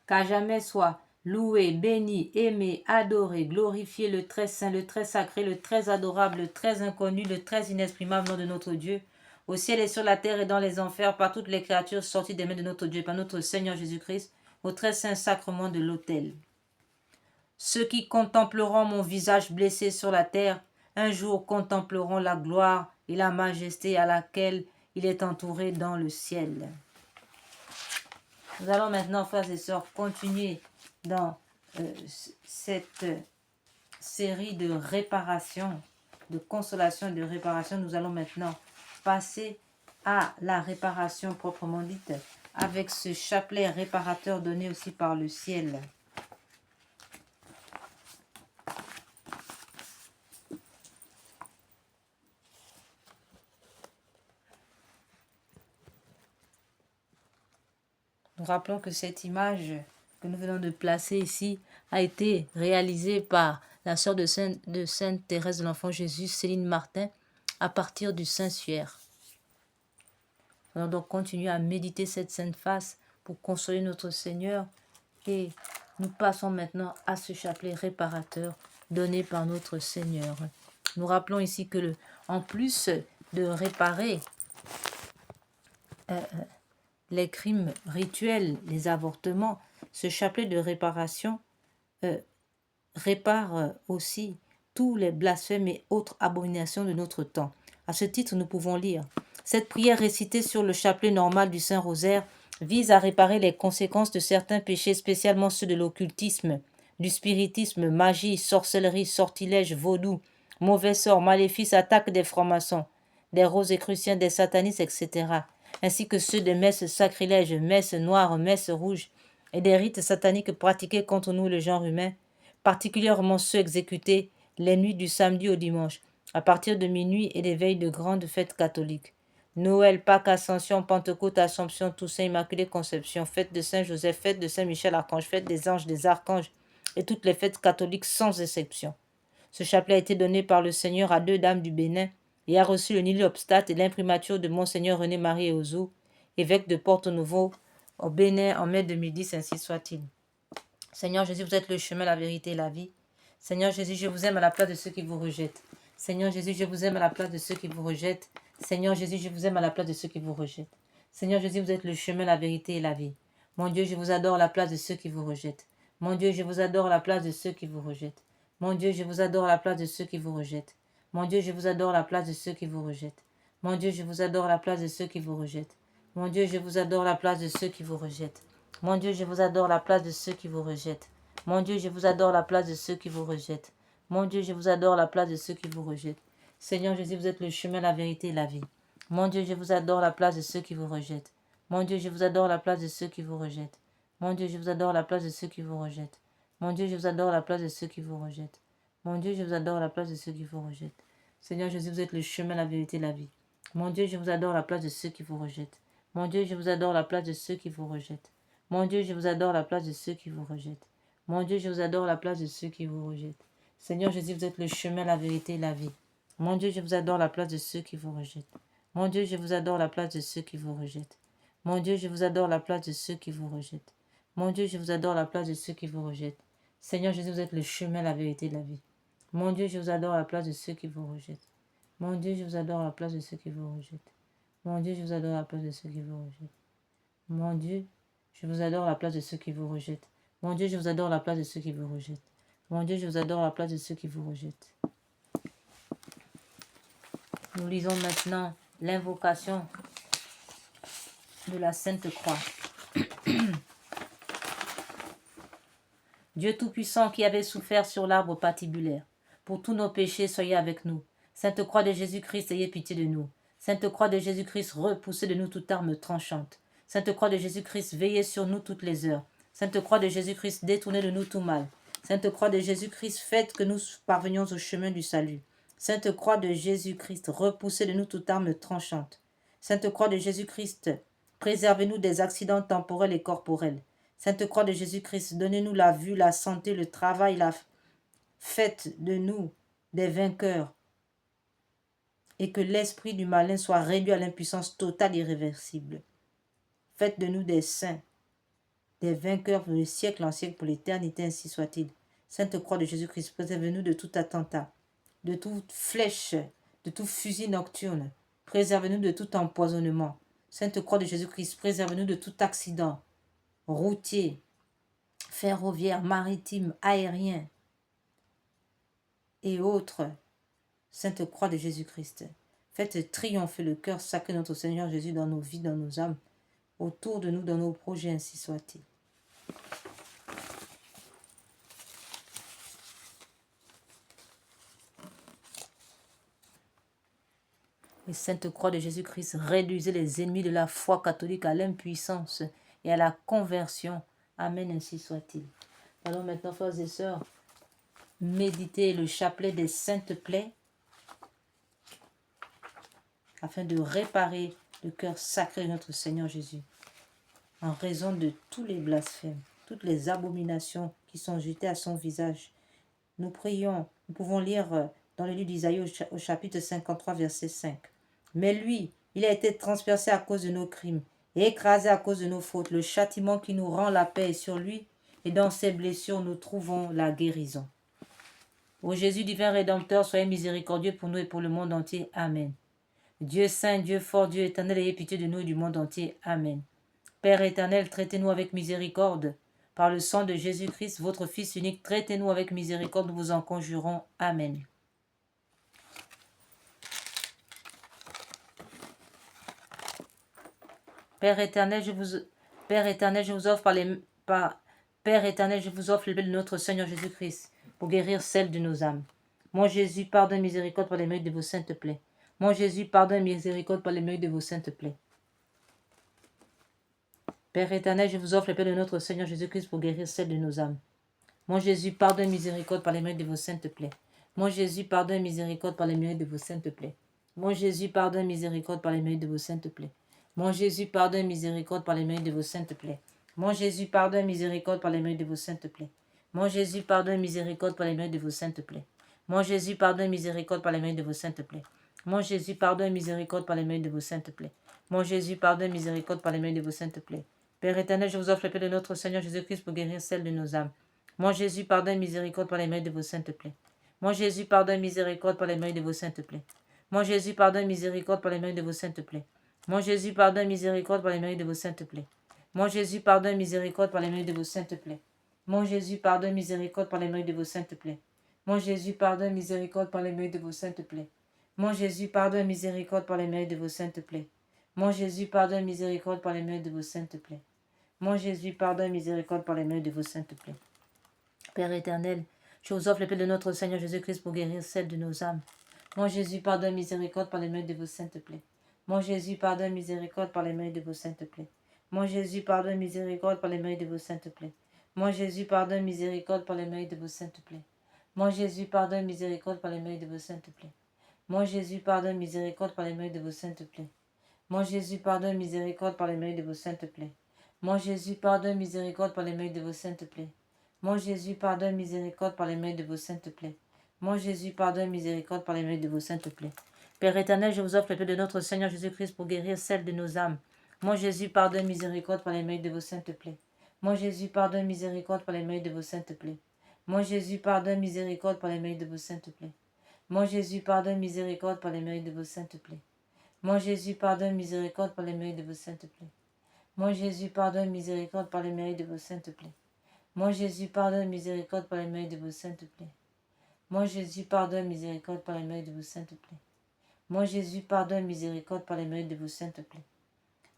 Qu'à jamais soit loué, béni, aimé, adoré, glorifié le très saint, le très sacré, le très adorable, le très inconnu, le très inexprimable nom de notre Dieu, au ciel et sur la terre et dans les enfers, par toutes les créatures sorties des mains de notre Dieu, par notre Seigneur Jésus-Christ, au très saint sacrement de l'autel. Ceux qui contempleront mon visage blessé sur la terre, un jour contempleront la gloire et la majesté à laquelle il est entouré dans le ciel. Nous allons maintenant, frères et sœurs, continuer dans cette série de réparation, de consolation et de réparation. Nous allons maintenant passer à la réparation proprement dite, avec ce chapelet réparateur donné aussi par le ciel. Nous rappelons que cette image que nous venons de placer ici a été réalisée par la sœur de Sainte Thérèse de l'Enfant Jésus, Céline Martin, à partir du Saint-Suaire. Nous allons donc continuer à méditer cette sainte face pour consoler notre Seigneur. Et nous passons maintenant à ce chapelet réparateur donné par notre Seigneur. Nous rappelons ici que en plus de réparer les crimes rituels, les avortements, ce chapelet de réparation répare aussi tous les blasphèmes et autres abominations de notre temps. À ce titre, nous pouvons lire: cette prière récitée sur le chapelet normal du Saint-Rosaire vise à réparer les conséquences de certains péchés, spécialement ceux de l'occultisme, du spiritisme, magie, sorcellerie, sortilège, vaudou, mauvais sort, maléfices, attaques des francs-maçons, des rosicruciens, des satanistes, etc., ainsi que ceux des messes sacrilèges, messes noires, messes rouges, et des rites sataniques pratiqués contre nous, le genre humain, particulièrement ceux exécutés les nuits du samedi au dimanche, à partir de minuit et des veilles de grandes fêtes catholiques. Noël, Pâques, Ascension, Pentecôte, Assomption, Toussaint, Immaculée Conception, fête de Saint-Joseph, fête de Saint-Michel Archange, fête des anges, des archanges et toutes les fêtes catholiques sans exception. Ce chapelet a été donné par le Seigneur à 2 dames du Bénin et a reçu le nihilobstate et l'imprimature de Monseigneur René-Marie Eozo, évêque de Porto-Novo au Bénin en mai 2010, ainsi soit-il. Seigneur Jésus, vous êtes le chemin, la vérité et la vie. Seigneur Jésus, je vous aime à la place de ceux qui vous rejettent. Seigneur Jésus, je vous aime à la place de ceux qui vous rejettent. Seigneur Jésus, je vous aime à la place de ceux qui vous rejettent. Seigneur Jésus, vous êtes le chemin, la vérité et la vie. Mon Dieu, je vous adore à la place de ceux qui vous rejettent. Mon Dieu, je vous adore à la place de ceux qui vous rejettent. Mon Dieu, je vous adore à la place de ceux qui vous rejettent. Mon Dieu, je vous adore à la place de ceux qui vous rejettent. Mon Dieu, je vous adore à la place de ceux qui vous rejettent. Mon Dieu, je vous adore à la place de ceux qui vous rejettent. Mon Dieu, je vous adore à la place de ceux qui vous rejettent. Mon Dieu, je vous adore à la place de ceux qui vous rejettent. Mon Dieu, je vous adore à la place de ceux qui vous rejettent. Seigneur Jésus, vous êtes le chemin, la vérité et la vie. Mon Dieu, je vous adore à la place de ceux qui vous rejettent. Mon Dieu, je vous adore à la place de ceux qui vous rejettent. Mon Dieu, je vous adore à la place de ceux qui vous rejettent. Mon Dieu, je vous adore à la place de ceux qui vous rejettent. Mon Dieu, je vous adore à la place de ceux qui vous rejettent. Seigneur Jésus, vous êtes le chemin, la vérité et la vie. Mon Dieu, je vous adore à la place de ceux qui vous rejettent. Mon Dieu, je vous adore à la place de ceux qui vous rejettent. Mon Dieu, je vous adore à la place de ceux qui vous rejettent. Mon Dieu, je vous adore à la place de ceux qui vous rejettent. Seigneur Jésus, vous êtes le chemin, la vérité et la vie. Mon Dieu, je vous adore à la place de ceux qui vous rejettent. Mon Dieu, je vous adore à la place de ceux qui vous rejettent. Mon Dieu, je vous adore à la place de ceux qui vous rejettent. Mon Dieu, je vous adore à la place de ceux qui vous rejettent. Seigneur Jésus, vous êtes le chemin, la vérité et la vie. Mon Dieu, je vous adore à la place de ceux qui vous rejettent. Mon Dieu, je vous adore à la place de ceux qui vous rejettent. Mon Dieu, je vous adore à la place de ceux qui vous rejettent. Mon Dieu, je vous adore à la place de ceux qui vous rejettent. Mon Dieu, je vous adore à la place de ceux qui vous rejettent. Mon Dieu, je vous adore à la place de ceux qui vous rejettent. Nous lisons maintenant l'invocation de la Sainte Croix. Dieu Tout-Puissant qui avait souffert sur l'arbre patibulaire, pour tous nos péchés, soyez avec nous. Sainte Croix de Jésus-Christ, ayez pitié de nous. Sainte Croix de Jésus-Christ, repoussez de nous toute arme tranchante. Sainte Croix de Jésus-Christ, veillez sur nous toutes les heures. Sainte Croix de Jésus-Christ, détournez de nous tout mal. Sainte Croix de Jésus-Christ, faites que nous parvenions au chemin du salut. Sainte Croix de Jésus-Christ, repoussez de nous toute arme tranchante. Sainte Croix de Jésus-Christ, préservez-nous des accidents temporels et corporels. Sainte Croix de Jésus-Christ, donnez-nous la vue, la santé, le travail, faites de nous des vainqueurs et que l'esprit du malin soit réduit à l'impuissance totale et irréversible. Faites de nous des saints, des vainqueurs pour le siècle en siècle, pour l'éternité, ainsi soit-il. Sainte Croix de Jésus-Christ, préservez-nous de tout attentat, de toute flèche, de tout fusil nocturne. Préservez-nous de tout empoisonnement. Sainte Croix de Jésus-Christ, préservez-nous de tout accident routier, ferroviaire, maritime, aérien et autres. Sainte Croix de Jésus-Christ, faites triompher le cœur sacré de notre Seigneur Jésus dans nos vies, dans nos âmes, autour de nous, dans nos projets, ainsi soit-il. Et Sainte Croix de Jésus-Christ, réduisez les ennemis de la foi catholique à l'impuissance et à la conversion. Amen, ainsi soit-il. Allons maintenant, frères et sœurs, méditer le chapelet des saintes plaies afin de réparer le cœur sacré de notre Seigneur Jésus en raison de tous les blasphèmes, toutes les abominations qui sont jetées à son visage. Nous prions, nous pouvons lire dans le livre d'Isaïe au chapitre 53, verset 5. Mais lui, Il a été transpercé à cause de nos crimes et écrasé à cause de nos fautes. Le châtiment qui nous rend la paix est sur lui, et dans ses blessures nous trouvons la guérison. Ô Jésus divin Rédempteur, soyez miséricordieux pour nous et pour le monde entier. Amen. Dieu saint, Dieu fort, Dieu éternel, ayez pitié de nous et du monde entier. Amen. Père éternel, traitez-nous avec miséricorde. Par le sang de Jésus-Christ, votre Fils unique, traitez-nous avec miséricorde, nous vous en conjurons. Amen. Père éternel, je vous offre Père éternel, je vous offre le blé de notre Seigneur Jésus-Christ pour guérir celle de nos âmes. Mon Jésus, pardonne miséricorde par les mérites de vos saintes plaies. Mon Jésus, pardonne miséricorde par les mérites de vos saintes plaies. Père éternel, je vous offre le paix de notre Seigneur Jésus-Christ pour guérir celle de nos âmes. Mon Jésus, pardonne miséricorde par les mérites de vos saintes plaies. Mon Jésus, pardonne miséricorde par les mérites de vos saintes plaies. Mon Jésus, pardonne miséricorde par les mérites de vos saintes plaies. Mon Jésus, pardonne miséricorde par les mérites de vos saintes plaies. Mon Jésus, pardonne miséricorde par les mérites de vos saintes plaies. Mon Jésus, pardonne miséricorde par les mérites de vos saintes plaies. Mon Jésus, pardonne miséricorde par les mérites de vos saintes plaies. Mon Jésus, pardonne miséricorde par les mérites de vos saintes plaies. Mon Jésus, pardonne miséricorde par les mérites de vos saintes plaies. Père éternel, je vous offre le paix de notre Seigneur Jésus-Christ pour guérir celle de nos âmes. Mon Jésus, pardonne miséricorde par les mérites de vos saintes plaies. Mon Jésus, pardonne miséricorde par les mérites de vos saintes plaies. Mon Jésus, pardonne miséricorde par les mérites de vos saintes plaies. Mon Jésus, pardonne miséricorde par les mérites de vos saintes plaies. Mon Jésus, pardonne miséricorde par les mérites de vos saintes plaies. Mon Jésus, pardonne miséricorde par les mérites de vos saintes plaies. Mon Jésus, pardonne miséricorde par les mérites de vos saintes plaies. Mon Jésus, pardonne miséricorde par les mérites de vos saintes plaies. Mon Jésus, pardonne miséricorde par les mérites de vos saintes plaies. Mon Jésus, pardonne miséricorde par les mérites de vos saintes plaies. Père éternel, je vous offre le paix de notre Seigneur Jésus-Christ pour guérir celle de nos âmes. Mon Jésus, pardonne miséricorde par les mérites de vos saintes plaies. Mon Jésus, pardonne miséricorde par les mérites de vos saintes plaies. Mon Jésus, pardonne miséricorde par les mérites de vos saintes plaies. Mon Jésus, pardonne miséricorde par les mérites de vos saintes plaies. Mon Jésus, pardonne miséricorde par les mérites de vos saintes plaies. Mon Jésus, pardonne miséricorde par les mérites de vos saintes plaies. Mon Jésus, pardonne miséricorde par les mérites de vos saintes plaies. Mon Jésus, pardonne miséricorde par les mérites de vos saintes plaies. Mon Jésus, pardonne miséricorde par les mérites de vos saintes plaies. Mon Jésus, pardonne miséricorde par les mérites de vos saintes plaies. Père éternel, je vous offre le paix de notre Seigneur Jésus-Christ pour guérir celle de nos âmes. Mon Jésus, pardonne miséricorde par les mérites de vos saintes plaies. Mon Jésus, pardonne miséricorde par les mérites de vos saintes plaies. Mon Jésus, pardonne miséricorde par les mérites de vos saintes plaies. Mon Jésus, pardonne miséricorde par les mérites de vos saintes plaies. Mon Jésus, pardonne miséricorde par les mérites de vos saintes plaies. Mon Jésus, pardonne miséricorde par les mérites de vos saintes plaies. Mon Jésus, pardonne miséricorde par les mérites de vos saintes plaies. Mon Jésus, pardonne miséricorde par les mérites de vos saintes plaies. Mon Jésus, pardonne miséricorde par les mérites de vos saintes plaies.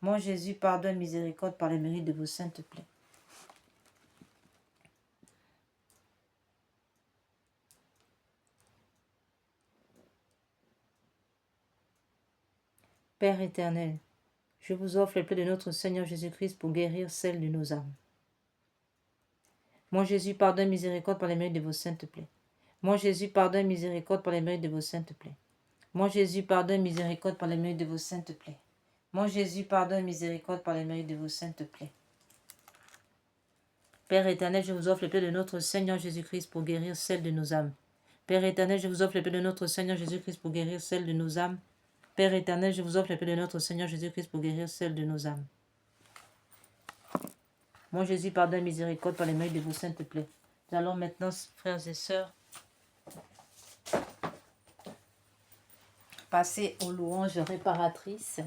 Mon Jésus, pardonne miséricorde par les mérites de vos saintes plaies. Père éternel, je vous offre le paix de notre Seigneur Jésus-Christ pour guérir celle de nos âmes. Mon Jésus, pardonne miséricorde par les mérites de vos saintes plaies. Mon Jésus, pardonne miséricorde par les mérites de vos saintes plaies. Mon Jésus, pardonne miséricorde par les mérites de vos saintes plaies. Mon Jésus, pardonne miséricorde par les mérites de vos saintes plaies. Père éternel, je vous offre le paix de notre Seigneur Jésus-Christ pour guérir celle de nos âmes. Père éternel, je vous offre le paix de notre Seigneur Jésus-Christ pour guérir celle de nos âmes. Père éternel, je vous offre le paix de notre Seigneur Jésus-Christ pour guérir celle de nos âmes. Mon Jésus, pardonne miséricorde par les mérites de vos saintes plaies. Nous allons maintenant, frères et sœurs, passer aux louanges réparatrices.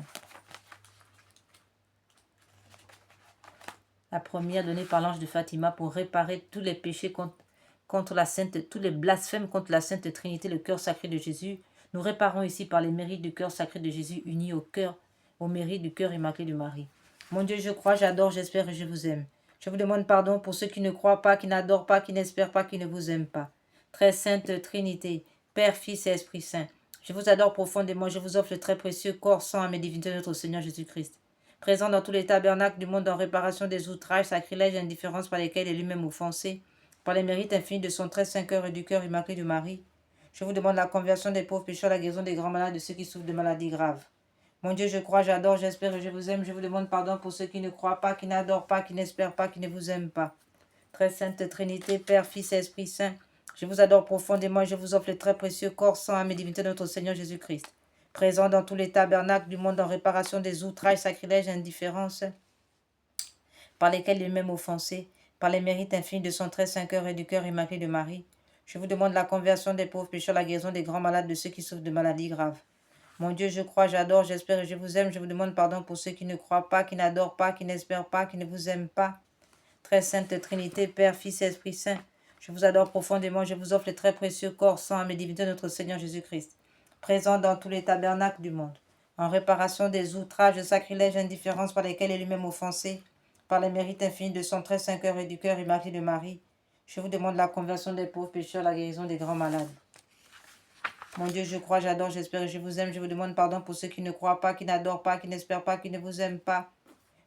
La première donnée par l'ange de Fatima pour réparer tous les péchés contre la Sainte, tous les blasphèmes contre la Sainte Trinité, le cœur sacré de Jésus. Nous réparons ici par les mérites du cœur sacré de Jésus unis au mérite du cœur immaculé de Marie. Mon Dieu, je crois, j'adore, j'espère et je vous aime. Je vous demande pardon pour ceux qui ne croient pas, qui n'adorent pas, qui n'espèrent pas, qui ne vous aiment pas. Très sainte Trinité, Père, Fils et Esprit Saint, je vous adore profondément, je vous offre le très précieux corps, sang, âme et divinité de notre Seigneur Jésus-Christ, présent dans tous les tabernacles du monde en réparation des outrages, sacrilèges et indifférences par lesquels il est lui-même offensé, par les mérites infinis de son très saint cœur et du cœur immaculé de Marie. Je vous demande la conversion des pauvres pécheurs, la guérison des grands malades, de ceux qui souffrent de maladies graves. Mon Dieu, je crois, j'adore, j'espère et je vous aime. Je vous demande pardon pour ceux qui ne croient pas, qui n'adorent pas, qui n'espèrent pas, qui ne vous aiment pas. Très sainte Trinité, Père, Fils et Esprit Saint, je vous adore profondément et je vous offre le très précieux corps, sang, âme et divinité de notre Seigneur Jésus-Christ, présent dans tous les tabernacles du monde en réparation des outrages, sacrilèges et indifférences par lesquels il est même offensé, par les mérites infinis de son très saint cœur et du cœur immaculé de Marie. Je vous demande la conversion des pauvres pécheurs, la guérison des grands malades, de ceux qui souffrent de maladies graves. Mon Dieu, je crois, j'adore, j'espère et je vous aime. Je vous demande pardon pour ceux qui ne croient pas, qui n'adorent pas, qui n'espèrent pas, qui ne vous aiment pas. Très sainte Trinité, Père, Fils et Esprit Saint, je vous adore profondément. Je vous offre les très précieux corps, sang, âme et divinité de notre Seigneur Jésus-Christ, présent dans tous les tabernacles du monde, en réparation des outrages, sacrilèges, indifférences par lesquels il est lui-même offensé, par les mérites infinis de son très saint cœur et du cœur immaculé de Marie. Je vous demande la conversion des pauvres pécheurs, la guérison des grands malades. Mon Dieu, je crois, j'adore, j'espère et je vous aime. Je vous demande pardon pour ceux qui ne croient pas, qui n'adorent pas, qui n'espèrent pas, qui ne vous aiment pas.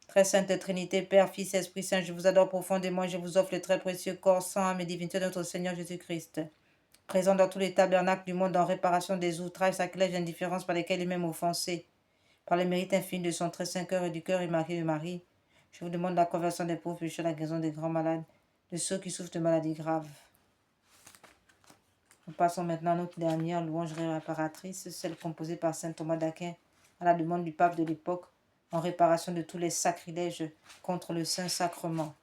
Très sainte Trinité, Père, Fils, Esprit Saint, je vous adore profondément. Je vous offre le très précieux corps, sang, âme et divinité de notre Seigneur Jésus-Christ, présent dans tous les tabernacles du monde en réparation des outrages, sacrilèges et indifférences par lesquels il est même offensé, par les mérites infinis de son très saint cœur et du cœur immaculé de Marie. Je vous demande la conversion des pauvres pécheurs, la guérison des grands malades, de ceux qui souffrent de maladies graves. Nous passons maintenant à notre dernière louange réparatrice, celle composée par saint Thomas d'Aquin, à la demande du pape de l'époque, en réparation de tous les sacrilèges contre le Saint-Sacrement.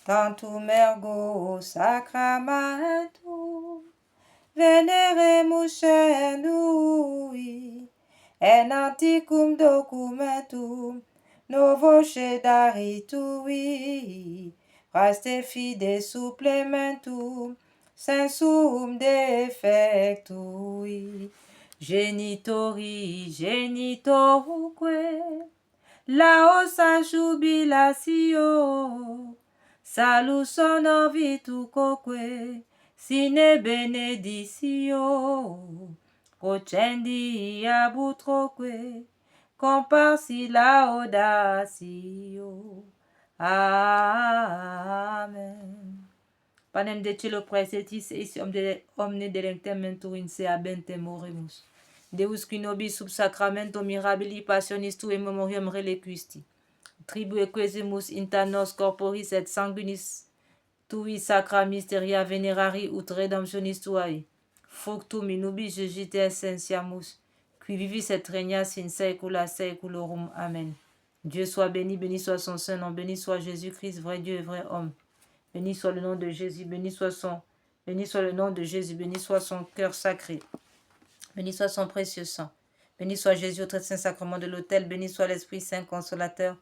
Tantum ergo sacramentum veneremus cernui, en antiquum documentum novo cedaritui, praeste fide supplementum sensum defectui, genitoruque, laosa jubilatio, salus honor vitucoque, sine beneditio, procendi abutroque, comparsi laudatio. Amen. Panem de cielo praesetis eis omne delectem menturin se abentem oremus. Deus qui nobis sub sacramento mirabili passionis tui memoriam reliquisti. Tribu equesimus inter nos corporis et sanguinis tui sacra mysteria venerari ut redemptionis tuae. Fructum in ubi jugite essentiamus, qui vivis et regnas in saecula saeculorum. Amen. Dieu soit béni, béni soit son saint nom, béni soit Jésus-Christ, vrai Dieu et vrai homme. Béni soit le nom de Jésus, béni soit le nom de Jésus, béni soit son cœur sacré, béni soit son précieux sang, béni soit Jésus au très saint sacrement de l'autel, béni soit l'Esprit Saint consolateur,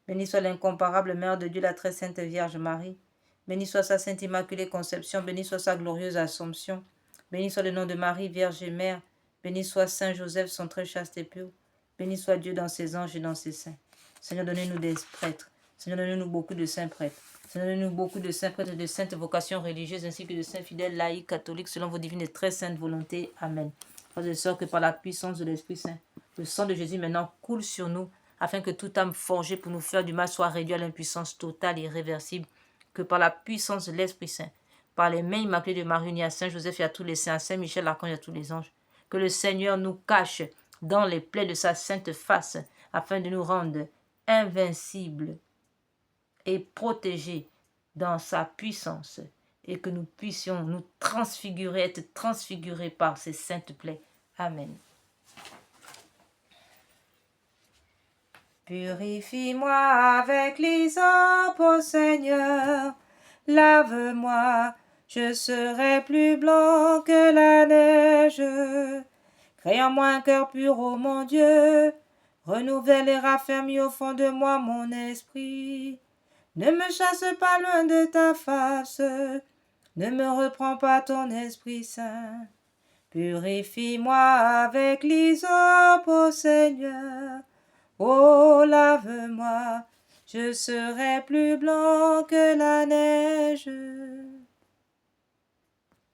béni soit l'incomparable Mère de Dieu, la très sainte Vierge Marie, béni soit sa sainte immaculée conception, béni soit sa glorieuse assomption, béni soit le nom de Marie, Vierge et Mère, béni soit Saint Joseph, son très chaste époux, béni soit Dieu dans ses anges et dans ses saints. Seigneur, donnez-nous des prêtres, Seigneur, donnez-nous beaucoup de saints prêtres. Seigneur, donnez-nous beaucoup de saints prêtres et de saintes vocations religieuses, ainsi que de saints fidèles, laïcs, catholiques, selon vos divines et très saintes volontés. Amen. Frères et sœurs, que par la puissance de l'Esprit Saint, le sang de Jésus maintenant coule sur nous, afin que toute âme forgée pour nous faire du mal soit réduite à l'impuissance totale et irréversible. Que par la puissance de l'Esprit Saint, par les mains immaculées de Marie, unie à Saint Joseph et à tous les saints, à Saint Michel, l'archange et à tous les anges, que le Seigneur nous cache dans les plaies de sa sainte face, afin de nous rendre invincibles et protégés dans sa puissance, et que nous puissions nous transfigurer, être transfigurés par ses saintes plaies. Amen. Purifie-moi avec l'hysope, ô Seigneur, lave-moi, je serai plus blanc que la neige. Crée en moi un cœur pur, ô mon Dieu, renouvelle et raffermis au fond de moi mon esprit. Ne me chasse pas loin de ta face, ne me reprends pas ton Esprit Saint. Purifie-moi avec l'hysope, ô Seigneur. Oh, lave-moi, je serai plus blanc que la neige.